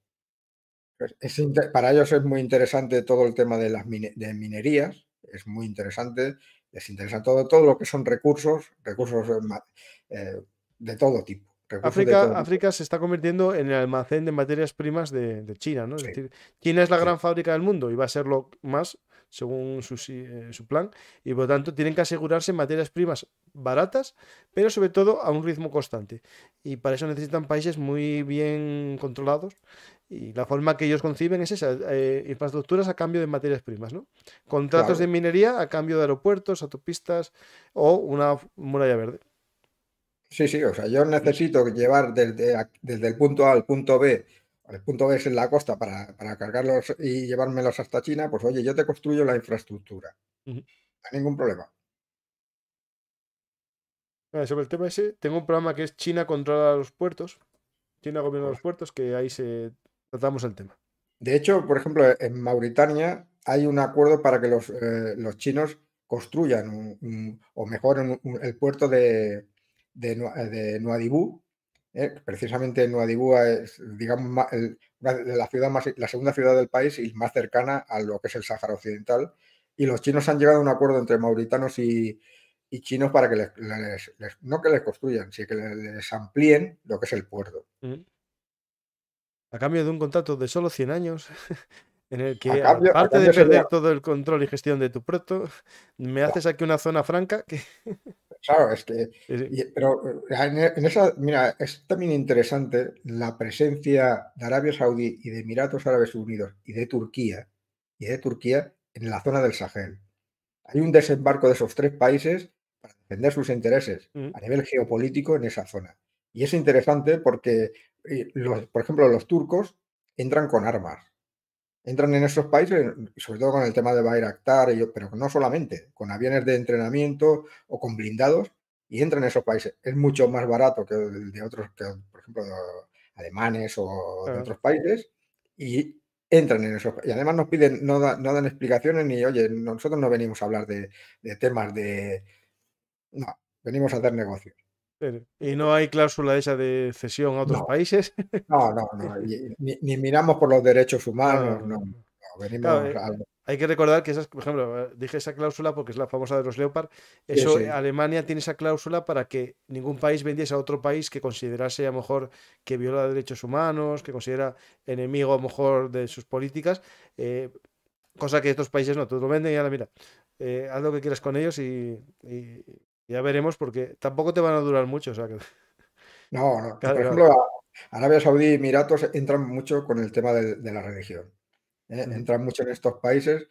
Para ellos es muy interesante todo el tema de las de minerías, es muy interesante, les interesa todo lo que son recursos eh, de todo tipo, recursos de todo tipo. África se está convirtiendo en el almacén de materias primas de China, ¿no? Es Sí, decir, China es la sí, gran fábrica del mundo y va a serlo más, según su plan, y por lo tanto tienen que asegurarse materias primas baratas, pero sobre todo a un ritmo constante. Y para eso necesitan países muy bien controlados. Y la forma que ellos conciben es esa, infraestructuras a cambio de materias primas, ¿no? Contratos de claro. minería a cambio de aeropuertos, autopistas o una muralla verde. Sí, sí, o sea, yo necesito llevar desde el punto A al punto B, el punto B es en la costa para cargarlos y llevármelos hasta China, pues oye, yo te construyo la infraestructura, Ujú. no hay ningún problema. Sobre el tema ese, tengo un programa que es China controla los puertos, China gobierna los puertos, que ahí se tratamos el tema. De hecho, por ejemplo, en Mauritania hay un acuerdo para que los chinos construyan o mejoren el puerto de Nuadhibou. Precisamente Nuadhibou es, digamos, una de la segunda ciudad del país y más cercana a lo que es el Sáhara Occidental. Y los chinos han llegado a un acuerdo entre mauritanos y chinos para que no que les construyan, sino que les amplíen lo que es el puerto. Ujú. A cambio de un contrato de solo 100 años, en el A que cambio, a aparte de cambio sería, perder todo el control y gestión de tu puerto, me haces aquí una zona franca que... claro, es que, Sí, sí. pero en esa, mira, es también interesante la presencia de Arabia Saudí y de Emiratos Árabes Unidos y de Turquía en la zona del Sahel. Hay un desembarco de esos tres países para defender sus intereses Ujú. a nivel geopolítico en esa zona. Y es interesante porque, por ejemplo, los turcos entran con armas. Entran en esos países, sobre todo con el tema de Bayraktar, pero no solamente, con aviones de entrenamiento o con blindados, y entran en esos países. Es mucho más barato que el de otros, que, por ejemplo, alemanes o de Claro. otros países, y entran en esos. Y además nos piden, no dan explicaciones ni, oye, nosotros no venimos a hablar de temas de. No, venimos a hacer negocios. Y no hay cláusula esa de cesión a otros No, países. no, no, no. Y ni miramos por los derechos No, humanos, no, no, no, no, no. Claro, venimos a. hay que recordar que esas, por ejemplo, dije esa cláusula porque es la famosa de los Leopard. Sí, Eso, sí. Alemania tiene esa cláusula para que ningún país vendiese a otro país que considerase a lo mejor que viola derechos humanos, que considera enemigo a lo mejor de sus políticas, cosa que estos países no, te lo venden y ahora mira, haz lo que quieras con ellos y ya veremos porque tampoco te van a durar mucho. O sea que, No, no. Y claro, por claro. ejemplo, Arabia Saudí y Emiratos entran mucho con el tema de la religión. Ujú. Entran mucho en estos países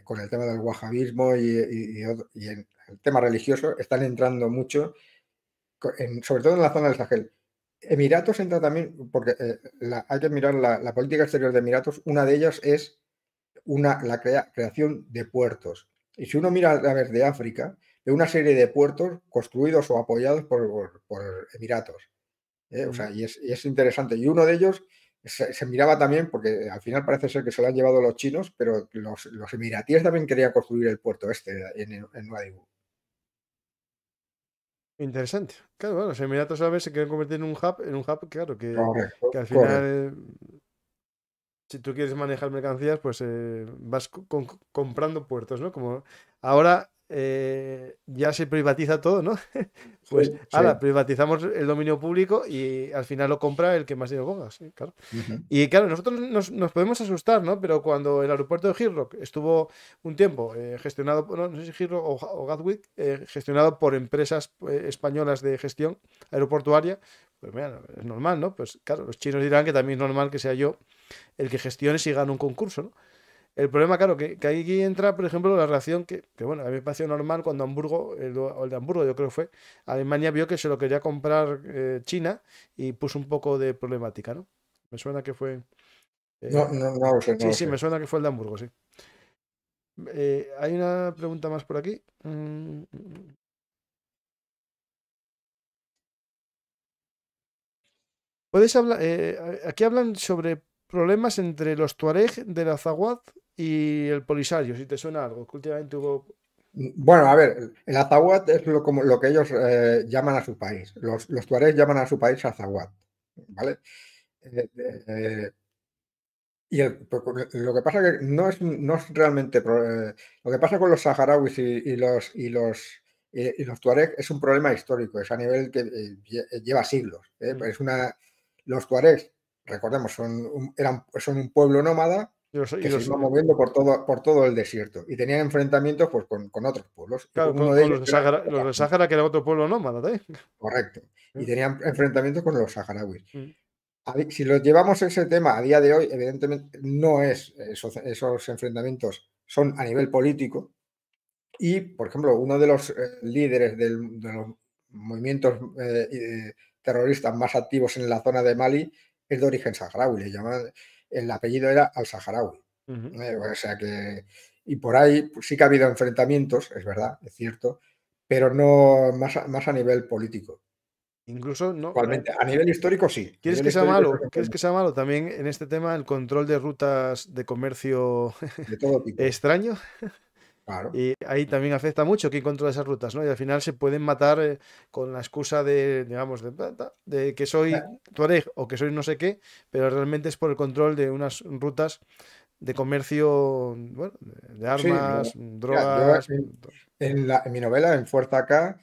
con el tema del wahabismo y en el tema religioso están entrando mucho, sobre todo en la zona del Sahel. Emiratos entra también, porque hay que mirar la política exterior de Emiratos. Una de ellas es la creación de puertos. Y si uno mira a través de África, ve una serie de puertos construidos o apoyados por Emiratos. O sea, y es interesante. Y uno de ellos se miraba también, porque al final parece ser que se lo han llevado los chinos, pero los emiratíes también querían construir el puerto en Nuadhibu. Interesante. Claro, bueno, los Emiratos Árabes se quieren convertir en un hub, claro, que Correcto, al correcto. final, si tú quieres manejar mercancías, pues vas comprando puertos, ¿no? Como ahora ya se privatiza todo, ¿no? Sí, Pues sí. ahora privatizamos el dominio público y al final lo compra el que más dinero ponga, sí, claro. Ujú. Y claro, nosotros nos podemos asustar, ¿no? Pero cuando el aeropuerto de Heathrow estuvo un tiempo gestionado, no sé si Heathrow o Gatwick, gestionado por empresas españolas de gestión aeroportuaria, pues mira, es normal, ¿no? Pues claro, los chinos dirán que también es normal que sea yo el que gestione si gana un concurso, ¿no? El problema, claro, que aquí entra, por ejemplo, la relación que, bueno, a mí me pareció normal cuando Hamburgo, o el de Hamburgo, yo creo que fue, Alemania vio que se lo quería comprar China y puso un poco de problemática, ¿no? Me suena que fue. No, eh, no, no lo sé, no sí, lo sí, me sé. suena que fue el de Hamburgo, sí. Hay una pregunta más por aquí. ¿Puedes hablar? Aquí hablan sobre problemas entre los Tuareg del Azawad y el Polisario, si te suena algo, que últimamente hubo. Bueno, a ver, el Azawad es como lo que ellos llaman a su país. Los tuaregs llaman a su país Azawad, ¿vale? Eh, eh, lo que pasa que no es realmente lo que pasa con los saharauis y los tuareg es un problema histórico, es a nivel que lleva siglos. Mm, Los tuaregs, recordemos, son un pueblo nómada y los, y que se los- iba moviendo por todo el desierto y tenían enfrentamientos pues, con otros pueblos. Y claro, uno con, de con ellos los de era Sáhara, los de Sáhara, que era otro pueblo nómada también. correcto. Y tenían enfrentamientos con los saharauis. Mm. Si los llevamos ese tema a día de hoy, evidentemente no es esos enfrentamientos son a nivel político y, por ejemplo, uno de los líderes de los movimientos terroristas más activos en la zona de Mali es de origen saharaui, el apellido era al-Saharaui. Ujú. O sea que, y por ahí pues, sí que ha habido enfrentamientos, es verdad, es cierto, pero no más a nivel político. Incluso, no, Igualmente, a nivel histórico sí, a ¿quieres nivel que sea histórico malo? ¿Quieres que sea malo también en este tema el control de rutas de comercio de todo tipo, extraño? claro. Y ahí también afecta mucho quién controla esas rutas, ¿no? Y al final se pueden matar con la excusa de, digamos, de que soy tuareg o que soy no sé qué, pero realmente es por el control de unas rutas de comercio, bueno, de Sí, armas, mira, yo drogas. en mi novela, en Fuerza K,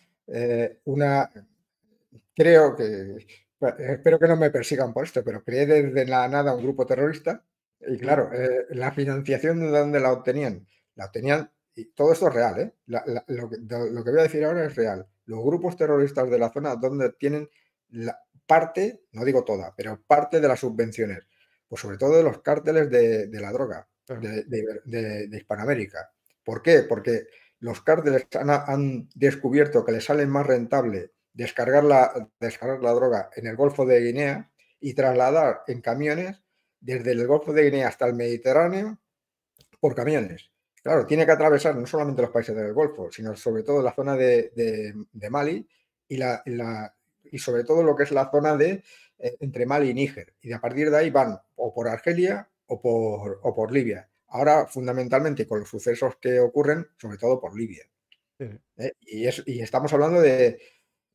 creo que, bueno, espero que no me persigan por esto, pero creé desde la nada un grupo terrorista y Mm, claro, la financiación de dónde la obtenían. La obtenían, y todo esto es real, ¿eh? Lo que voy a decir ahora es real. Los grupos terroristas de la zona donde obtienen parte, no digo toda, pero parte de las subvenciones, pues sobre todo de los cárteles de la droga claro. de Hispanoamérica. ¿Por qué? Porque los cárteles han descubierto que les sale más rentable descargar la droga en el Golfo de Guinea y trasladar en camiones desde el Golfo de Guinea hasta el Mediterráneo por camiones. Claro, tiene que atravesar no solamente los países del Golfo, sino sobre todo la zona de Mali y sobre todo lo que es la zona entre Mali y Níger. Y a partir de ahí van o por Argelia o por Libia. Ahora, fundamentalmente, con los sucesos que ocurren, sobre todo por Libia. Sí, Y estamos hablando de,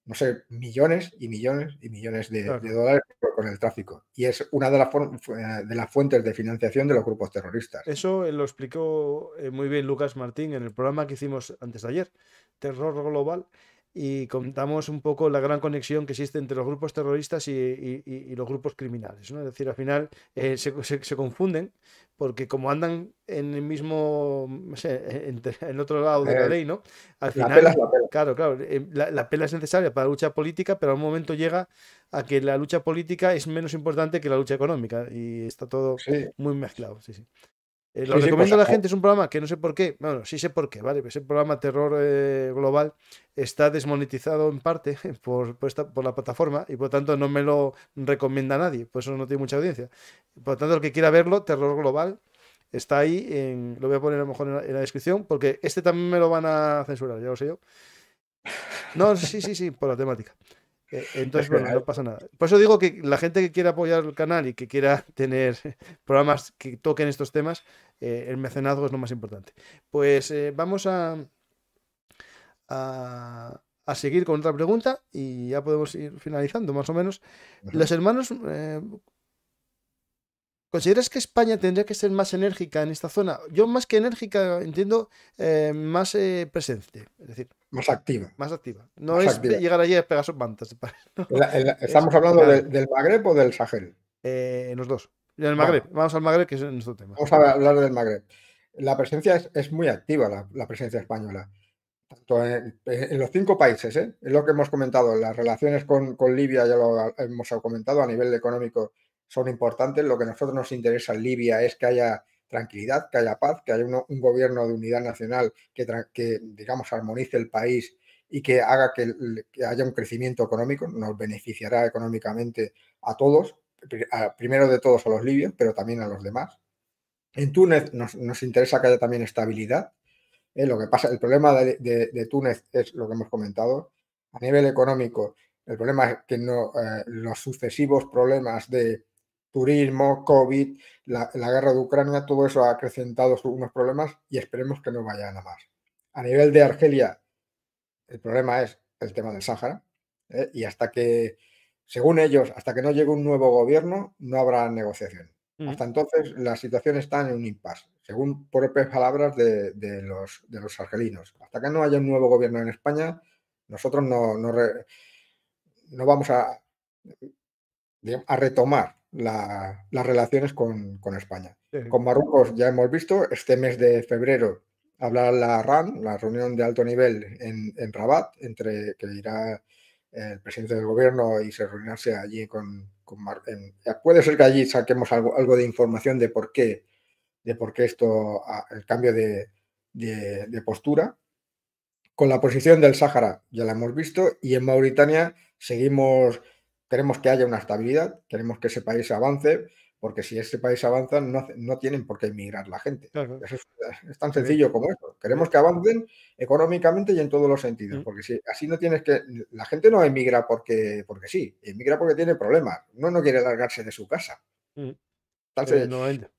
no sé, millones y millones y millones de claro. dólares con el tráfico. Y es una de las fuentes de financiación de los grupos terroristas. Eso lo explicó muy bien Lucas Martín en el programa que hicimos antes de ayer, Terror Global, y contamos un poco la gran conexión que existe entre los grupos terroristas y los grupos criminales, ¿no? Es decir, al final se confunden porque como andan en el mismo, no sé, en otro lado de la Eh, ley, ¿no? Al la pela es final, la pela. claro, claro, la pela es necesaria para la lucha política, pero a un momento llega a que la lucha política es menos importante que la lucha económica y está todo Sí, muy mezclado, sí, sí. Lo Sí, sí, pues recomiendo a la gente, es un programa que no sé por qué, bueno, sí sé por qué, ¿vale? Ese programa Terror Global está desmonetizado en parte por la plataforma y por lo tanto no me lo recomienda nadie, por eso no tiene mucha audiencia. Por lo tanto, el que quiera verlo, Terror Global, está ahí, lo voy a poner a lo mejor en la descripción, porque este también me lo van a censurar, ya lo sé yo. No, sí, sí, sí, por la temática. es Entonces, que bueno, no pasa nada. Por eso digo que la gente que quiera apoyar el canal y que quiera tener programas que toquen estos temas, el mecenazgo es lo más importante. Pues vamos a seguir con otra pregunta y ya podemos ir finalizando, más o menos. Los ujú. hermanos, ¿consideras que España tendría que ser más enérgica en esta zona? Yo más que enérgica entiendo más presente, es decir, Más activa, más activa. No más es activa. llegar allí a pegar sus mantas, no, es, Estamos hablando claro. del Magreb o del Sahel. En los dos. Y en el Magreb. Bueno, Vamos al Magreb, que es nuestro tema. vamos a hablar del Magreb. La presencia es muy activa, la presencia española. Tanto en los 5 países, ¿eh? Es lo que hemos comentado. Las relaciones con Libia, ya lo hemos comentado, a nivel económico son importantes. Lo que a nosotros nos interesa en Libia es que haya tranquilidad, que haya paz, que haya un gobierno de unidad nacional que, digamos, armonice el país y que haga que haya un crecimiento económico. Nos beneficiará económicamente a todos, primero de todos a los libios, pero también a los demás. En Túnez nos interesa que haya también estabilidad. Lo que pasa, el problema de Túnez es lo que hemos comentado. A nivel económico, el problema es que no, los sucesivos problemas de turismo, COVID, la guerra de Ucrania, todo eso ha acrecentado unos problemas y esperemos que no vayan a más. A nivel de Argelia, el problema es el tema del Sáhara, y hasta que, según ellos, hasta que no llegue un nuevo gobierno, no habrá negociación. Mm. Hasta entonces, la situación está en un impasse, según propias palabras de los argelinos. Hasta que no haya un nuevo gobierno en España, nosotros no vamos a retomar las relaciones con España. Sí. Con Marruecos ya hemos visto, este mes de febrero habrá la RAN, la reunión de alto nivel en Rabat, que irá el presidente del gobierno y se reunirse allí puede ser que allí saquemos algo de información de por qué el cambio de postura. Con la posición del Sáhara ya la hemos visto y en Mauritania queremos que haya una estabilidad, queremos que ese país avance, porque si ese país avanza no tienen por qué emigrar la gente. Claro, Eso es tan también. sencillo como eso. También. Queremos que avancen económicamente y en todos los sentidos, Mm. porque si así no tienes que... La gente no emigra porque sí, emigra porque tiene problemas. Uno no quiere largarse de su casa. Mm. Entonces, Normalmente.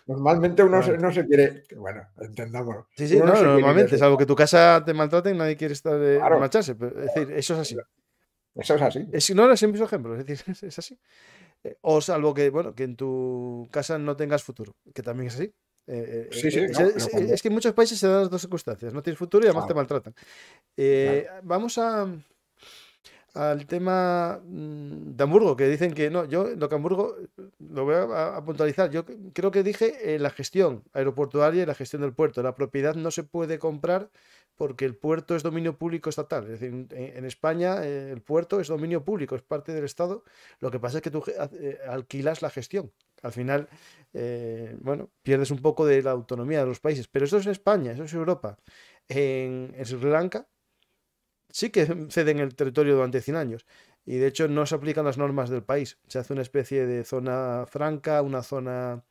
normalmente uno Normalmente. no se quiere, bueno, entendamos, Sí, sí, uno no no, se quiere ir de normalmente, su salvo que casa. tu casa te maltraten, nadie quiere estar Claro, marcharse. Es decir, eso es así. eso es así. No, no, siempre es un ejemplo, es decir, es así. O salvo que, bueno, que en tu casa no tengas futuro, que también es así. Sí, sí, no, pero Es que en muchos países se dan las dos circunstancias. No tienes futuro y además te claro, maltratan. claro. Vamos al tema de Hamburgo, que dicen que no, yo lo que Hamburgo lo voy a puntualizar. Yo creo que dije la gestión aeroportuaria y la gestión del puerto. La propiedad no se puede comprar porque el puerto es dominio público estatal. Es decir, en España el puerto es dominio público, es parte del Estado. Lo que pasa es que tú alquilas la gestión. Al final, bueno, pierdes un poco de la autonomía de los países. Pero eso es España, eso es Europa. En Sri Lanka sí que ceden el territorio durante 100 años y de hecho no se aplican las normas del país. Se hace una especie de zona franca, una zona,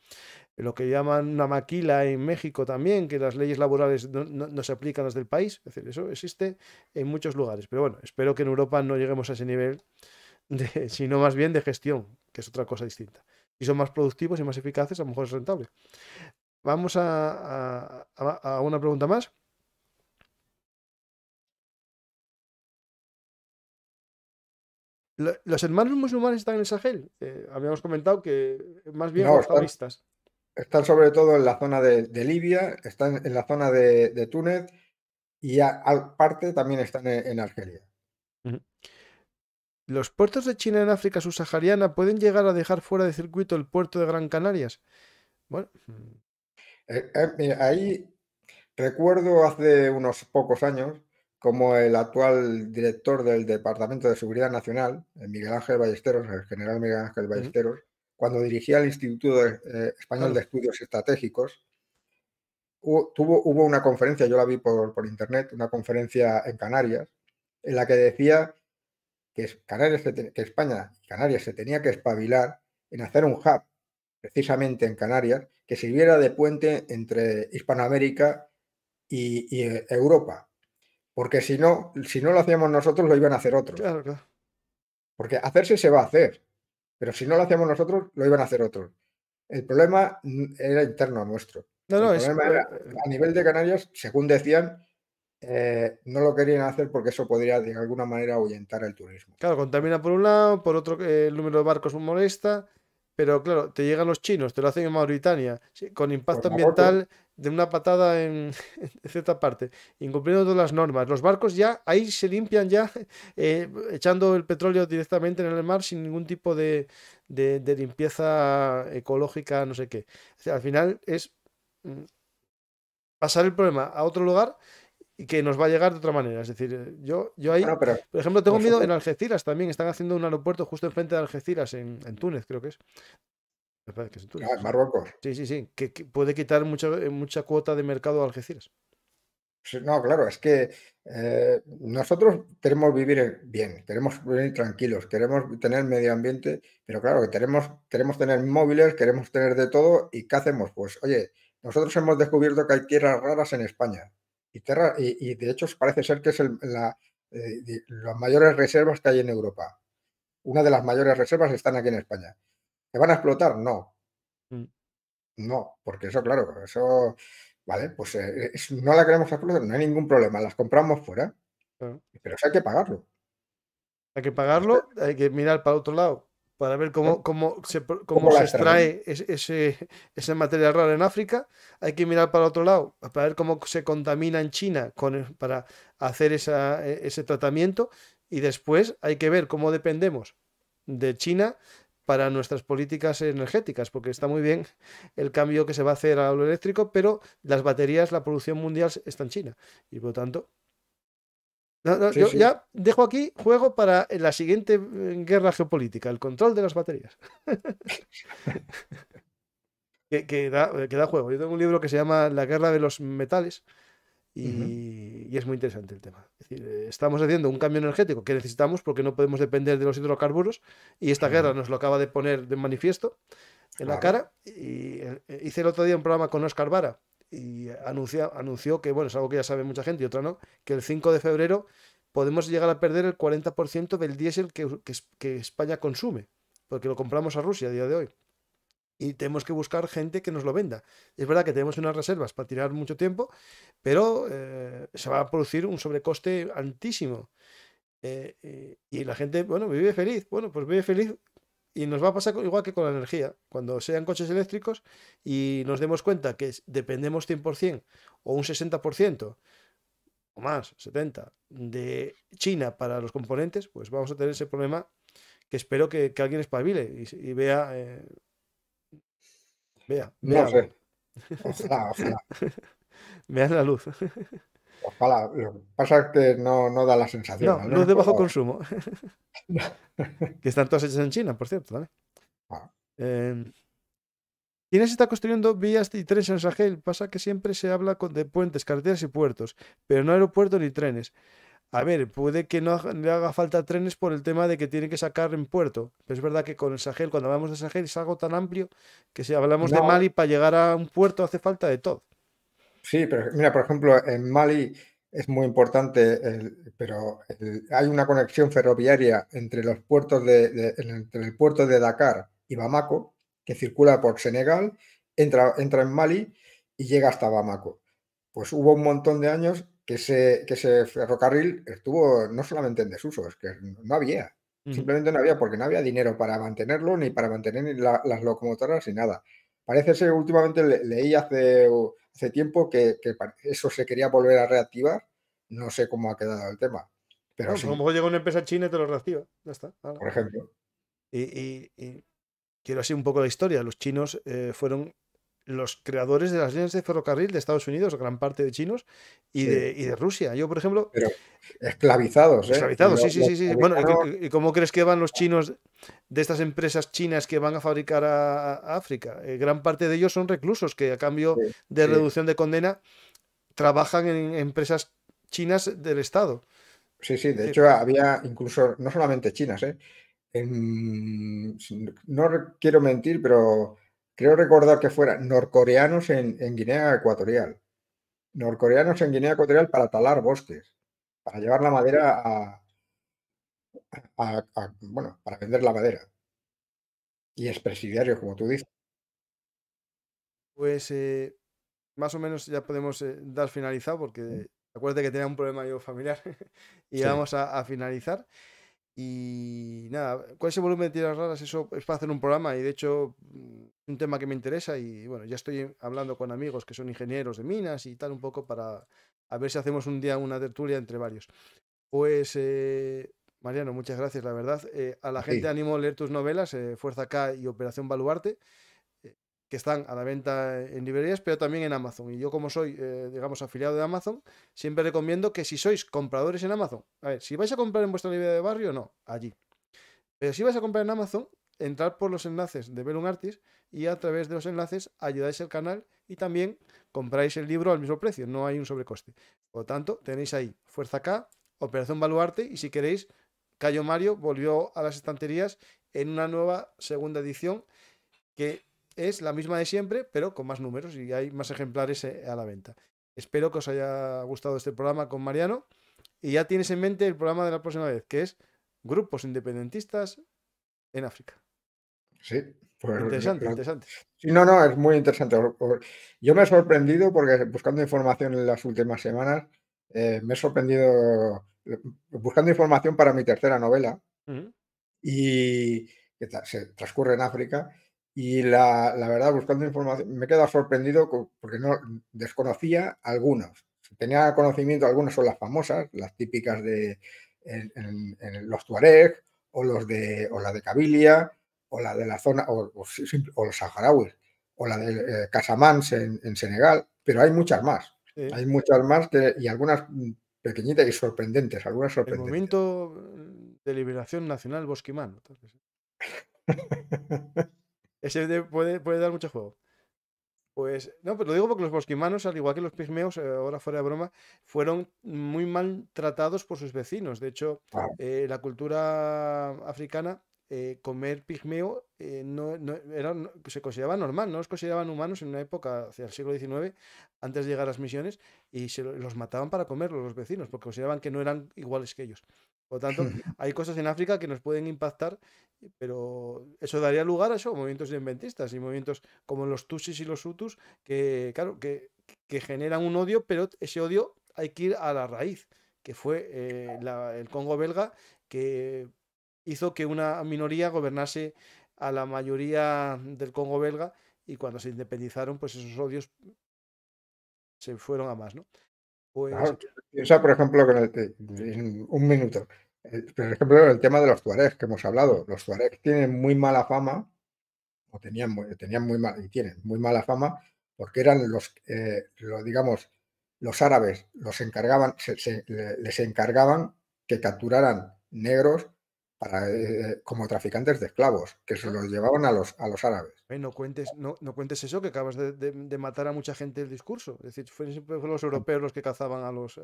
lo que llaman una maquila en México también, que las leyes laborales no se aplican las del país. Es decir, eso existe en muchos lugares. Pero bueno, espero que en Europa no lleguemos a ese nivel, sino más bien de gestión, que es otra cosa distinta. Si son más productivos y más eficaces, a lo mejor es rentable. Vamos a una pregunta más. Los hermanos musulmanes están en el Sahel. Habíamos comentado que más bien No, están, wahabistas. están sobre todo en la zona de Libia, están en la zona de Túnez y parte también están en Argelia. Ujú. ¿Los puertos de China en África subsahariana pueden llegar a dejar fuera de circuito el puerto de Gran Canarias? Bueno, Mira, ahí recuerdo hace unos pocos años como el actual director del Departamento de Seguridad Nacional, Miguel Ángel Ballesteros, el general Miguel Ángel ujú, Ballesteros, cuando dirigía el Instituto Español de claro. Estudios Estratégicos, hubo una conferencia, yo la vi por internet, una conferencia en Canarias, en la que decía que que España y Canarias se tenía que espabilar en hacer un hub, precisamente en Canarias, que sirviera de puente entre Hispanoamérica y Europa. Porque si no lo hacíamos nosotros, lo iban a hacer otros. Claro, claro. Porque hacerse se va a hacer, pero si no lo hacíamos nosotros, lo iban a hacer otros. El problema era interno nuestro. No, El no, es... problema era, a nivel de Canarias, según decían, no lo querían hacer porque eso podría de alguna manera ahuyentar el turismo. Claro, contamina por un lado, por otro el número de barcos molesta, pero claro, te llegan los chinos, te lo hacen en Mauritania, sí, con Pues impacto Marruecos, ambiental de una patada en, en cierta parte, incumpliendo todas las normas. Los barcos ya ahí se limpian ya, echando el petróleo directamente en el mar sin ningún tipo de limpieza ecológica, no sé qué. O sea, al final es mm, pasar el problema a otro lugar y que nos va a llegar de otra manera. Es decir, yo ahí, bueno, pero por ejemplo, tengo miedo nosotros, en Algeciras también. Están haciendo un aeropuerto justo enfrente de Algeciras, en Túnez, creo que es. Me parece que es en Túnez, en sí. Marruecos, Sí, sí, sí. Que puede quitar mucha cuota de mercado a Algeciras. sí, no, claro, es que nosotros queremos vivir bien, queremos vivir tranquilos, queremos tener medio ambiente, pero claro, que queremos tener móviles, queremos tener de todo, ¿y qué hacemos? Pues, oye, nosotros hemos descubierto que hay tierras raras en España, y de hecho parece ser que es las mayores reservas que hay en Europa. Una de las mayores reservas están aquí en España. ¿Se van a explotar? No, Mm, no, porque eso, claro, eso, vale, pues no la queremos explotar, no hay ningún problema, las compramos fuera. claro. Pero eso hay que pagarlo. Hay que pagarlo, hay que mirar para otro lado para ver cómo ¿Cómo la se extraen? extrae ese material raro en África. Hay que mirar para otro lado para ver cómo se contamina en China para hacer ese tratamiento. Y después hay que ver cómo dependemos de China para nuestras políticas energéticas, porque está muy bien el cambio que se va a hacer a lo eléctrico, pero las baterías, la producción mundial está en China. Y por lo tanto, no, no, Sí, yo sí. ya dejo aquí juego para la siguiente guerra geopolítica, el control de las baterías. Que da juego. Yo tengo un libro que se llama La guerra de los metales Ujú. y es muy interesante el tema. Es decir, estamos haciendo un cambio energético que necesitamos porque no podemos depender de los hidrocarburos y esta guerra Ujú. nos lo acaba de poner de manifiesto en la Claro. cara. Y hice el otro día un programa con Oscar Vara y anunció que, bueno, es algo que ya sabe mucha gente y otra no, que el 5 de febrero podemos llegar a perder el 40% del diésel que España consume, porque lo compramos a Rusia a día de hoy. Y tenemos que buscar gente que nos lo venda. Es verdad que tenemos unas reservas para tirar mucho tiempo, pero se va a producir un sobrecoste altísimo. Y la gente, bueno, vive feliz. Bueno, pues vive feliz y nos va a pasar igual que con la energía. Cuando sean coches eléctricos y nos demos cuenta que dependemos 100% o un 60% o más, 70%, de China para los componentes, pues vamos a tener ese problema que espero que alguien espabile y vea, vea No algo. sé. Ojalá, ojalá, Vean la luz. ojalá. Lo que pasa es que no da la sensación, No, al luz menos de por bajo ahora. consumo. Que están todas hechas en China, por cierto, ¿vale? Ah, Eh, China se está construyendo vías y trenes en Sahel. Pasa que siempre se habla de puentes, carreteras y puertos, pero no aeropuertos ni trenes. A ver, puede que no le haga falta trenes por el tema de que tiene que sacar en puerto. Pero es verdad que con el Sahel, cuando hablamos de Sahel, es algo tan amplio que si hablamos de no, Mali, para llegar a un puerto hace falta de todo. sí, pero mira, por ejemplo, en Mali es muy importante, pero hay una conexión ferroviaria entre los puertos entre el puerto de Dakar y Bamako, que circula por Senegal, entra en Mali y llega hasta Bamako. Pues hubo un montón de años que ese ferrocarril estuvo no solamente en desuso, es que no había, Ujú. simplemente no había, porque no había dinero para mantenerlo, ni para mantener ni las locomotoras, ni nada. Parece ser, últimamente leí hace tiempo que eso se quería volver a reactivar, no sé cómo ha quedado el tema, pero Bueno, pues a lo sí, mejor llega una empresa china y te lo reactiva. Ya está. Hala. por ejemplo. Y quiero así un poco la historia. Los chinos fueron los creadores de las líneas de ferrocarril de Estados Unidos, gran parte de chinos, Sí, y de Rusia. Yo, por ejemplo, pero esclavizados, ¿eh? esclavizados, sí, sí, Los sí, sí. Bueno, americanos, y cómo crees que van los chinos de estas empresas chinas que van a fabricar a África? Gran parte de ellos son reclusos que a cambio sí, de sí, reducción de condena trabajan en empresas chinas del Estado. sí, sí, Es de decir, hecho había incluso, no solamente chinas, ¿eh? No quiero mentir, pero creo recordar que fueran norcoreanos en Guinea Ecuatorial. Norcoreanos en Guinea Ecuatorial para talar bosques, para llevar la madera bueno, para vender la madera. Y expresidiarios, como tú dices. pues más o menos ya podemos dar finalizado porque acuérdate que tenía un problema yo familiar y Sí, vamos a finalizar. Y nada, con ese volumen de tiras raras, eso es para hacer un programa y de hecho un tema que me interesa y bueno, ya estoy hablando con amigos que son ingenieros de minas y tal un poco para a ver si hacemos un día una tertulia entre varios. Pues Mariano, muchas gracias, la verdad. A la a gente ti. animo a leer tus novelas, Fuerza K y Operación Baluarte, eh, que están a la venta en librerías, pero también en Amazon. Y yo como soy, digamos, afiliado de Amazon, siempre recomiendo que si sois compradores en Amazon, a ver, si vais a comprar en vuestra librería de barrio, no, allí. Pero si vais a comprar en Amazon, entrad por los enlaces de Bellum Artis y a través de los enlaces ayudáis al canal y también compráis el libro al mismo precio, no hay un sobrecoste. Por lo tanto, tenéis ahí Fuerza K, Operación Baluarte y si queréis, Cayo Mario volvió a las estanterías en una nueva segunda edición que es la misma de siempre, pero con más números y hay más ejemplares a la venta. Espero que os haya gustado este programa con Mariano y ya tienes en mente el programa de la próxima vez, que es grupos independentistas en África. Sí, pues Interesante, interesante. sí, no, no, es muy interesante. Yo me he sorprendido porque buscando información en las últimas semanas, me he sorprendido buscando información para mi tercera novela Ujú. y que se transcurre en África. Y la verdad, buscando información, me he quedado sorprendido porque no desconocía algunos. Tenía conocimiento, algunas son las famosas, las típicas de en los Tuareg, o la de Kabilia, o la de la zona, o los saharauis, o la de Casamance en Senegal, pero hay muchas más. Sí. Hay muchas más y algunas pequeñitas y sorprendentes, algunas El sorprendentes. movimiento de liberación nacional bosquimano. Ese puede dar mucho juego. Pues no, pero lo digo porque los bosquimanos, al igual que los pigmeos, ahora fuera de broma, fueron muy mal tratados por sus vecinos. De hecho, Ah, la cultura africana, comer pigmeo se consideraba normal, no los consideraban humanos en una época, hacia el siglo XIX, antes de llegar a las misiones, y los mataban para comerlos los vecinos, porque consideraban que no eran iguales que ellos. Por lo tanto, hay cosas en África que nos pueden impactar, pero eso daría lugar a eso, movimientos independentistas y movimientos como los Tutsis y los Hutus, que, claro, que generan un odio, pero ese odio hay que ir a la raíz, que fue el Congo belga, que hizo que una minoría gobernase a la mayoría del Congo belga, y cuando se independizaron, pues esos odios se fueron a más, ¿no? Pues claro, piensa, por ejemplo, en un minuto, por ejemplo, el tema de los tuaregs que hemos hablado. Los tuaregs tienen muy mala fama, o tenían muy mal, y tienen muy mala fama, porque eran digamos, los árabes los encargaban, les encargaban que capturaran negros como traficantes de esclavos, que se ah, los llevaban a los árabes. no cuentes eso, que acabas de matar a mucha gente el discurso. Es decir, siempre fueron los europeos los que cazaban a los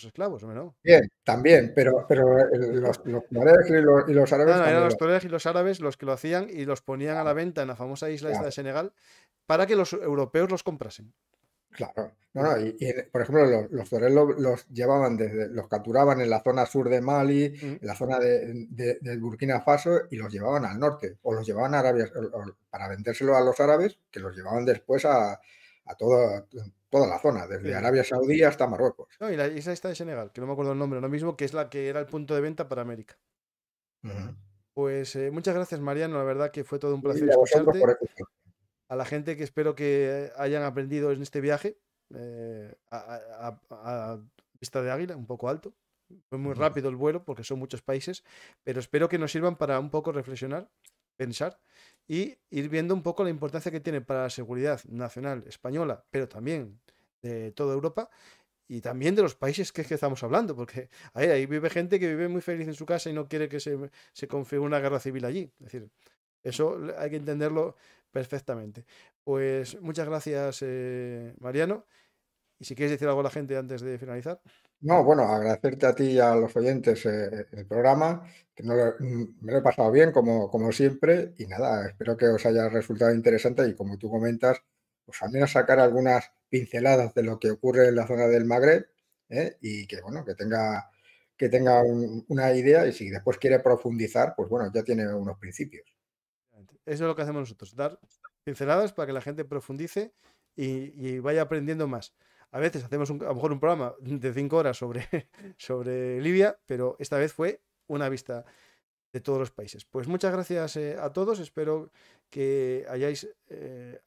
esclavos, ¿no? Bien, también, pero los tuaregs y los No, árabes no, eran también los lo tuaregs y los árabes los que lo hacían y los ponían a la venta en la famosa isla esta de hacían. Senegal para que los europeos los comprasen. Claro. No, Sí, no, por ejemplo, los toreros los llevaban los capturaban en la zona sur de Mali, mm, en la zona del Burkina Faso y los llevaban al norte, o los llevaban a Arabia, para vendérselo a los árabes, que los llevaban después a toda la zona, desde sí. Arabia Saudí hasta Marruecos. No, y la isla esta de Senegal, que no me acuerdo el nombre ahora mismo, que es la que era el punto de venta para América. Ujú. Pues muchas gracias, Mariano. La verdad que fue todo un placer Y a vosotros por escucharte. escuchar. A la gente que espero que hayan aprendido en este viaje, a vista de águila, un poco alto. Fue muy Ujú. rápido el vuelo porque son muchos países, pero espero que nos sirvan para un poco reflexionar pensar y ir viendo un poco la importancia que tiene para la seguridad nacional española, pero también de toda Europa y también de los países que estamos hablando, porque ahí vive gente que vive muy feliz en su casa y no quiere que se configure una guerra civil allí. Es decir, eso hay que entenderlo perfectamente. Pues muchas gracias, Mariano. Y si quieres decir algo a la gente antes de finalizar. No, bueno, agradecerte a ti y a los oyentes el programa, que me lo he pasado bien como siempre y nada, espero que os haya resultado interesante y como tú comentas, pues al menos sacar algunas pinceladas de lo que ocurre en la zona del Magreb, y que bueno, que tenga una idea y si después quiere profundizar, pues bueno, ya tiene unos principios. Eso es lo que hacemos nosotros, dar pinceladas para que la gente profundice y vaya aprendiendo más. A veces hacemos a lo mejor un programa de 5 horas sobre Libia, pero esta vez fue una vista de todos los países. Pues muchas gracias a todos, espero que hayáis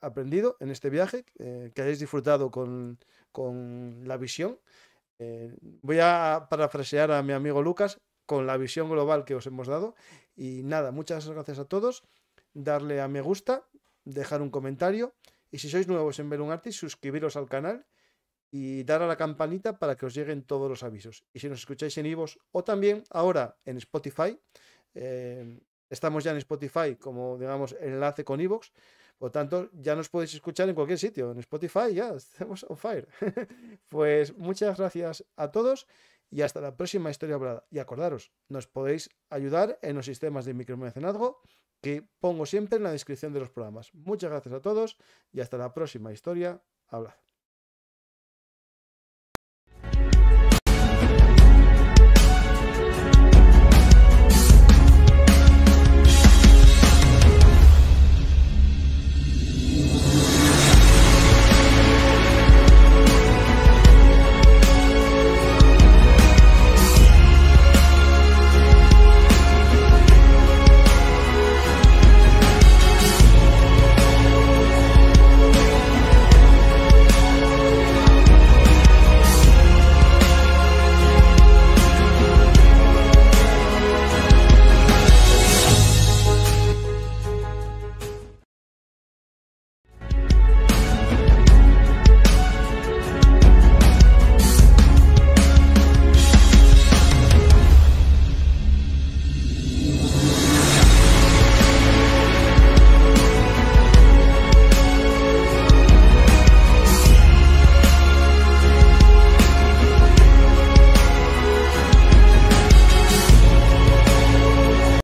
aprendido en este viaje, que hayáis disfrutado con la visión. Voy a parafrasear a mi amigo Lucas con la visión global que os hemos dado. Y nada, muchas gracias a todos. Darle a me gusta, dejar un comentario. Y si sois nuevos en Belun Artis, suscribiros al canal y dar a la campanita para que os lleguen todos los avisos. Y si nos escucháis en iVoox o también ahora en Spotify, estamos ya en Spotify como, digamos, enlace con iVoox. Por tanto, ya nos podéis escuchar en cualquier sitio. En Spotify ya estamos on fire. Pues muchas gracias a todos y hasta la próxima historia hablada. Y acordaros, nos podéis ayudar en los sistemas de micromecenazgo que pongo siempre en la descripción de los programas. Muchas gracias a todos y hasta la próxima historia hablada.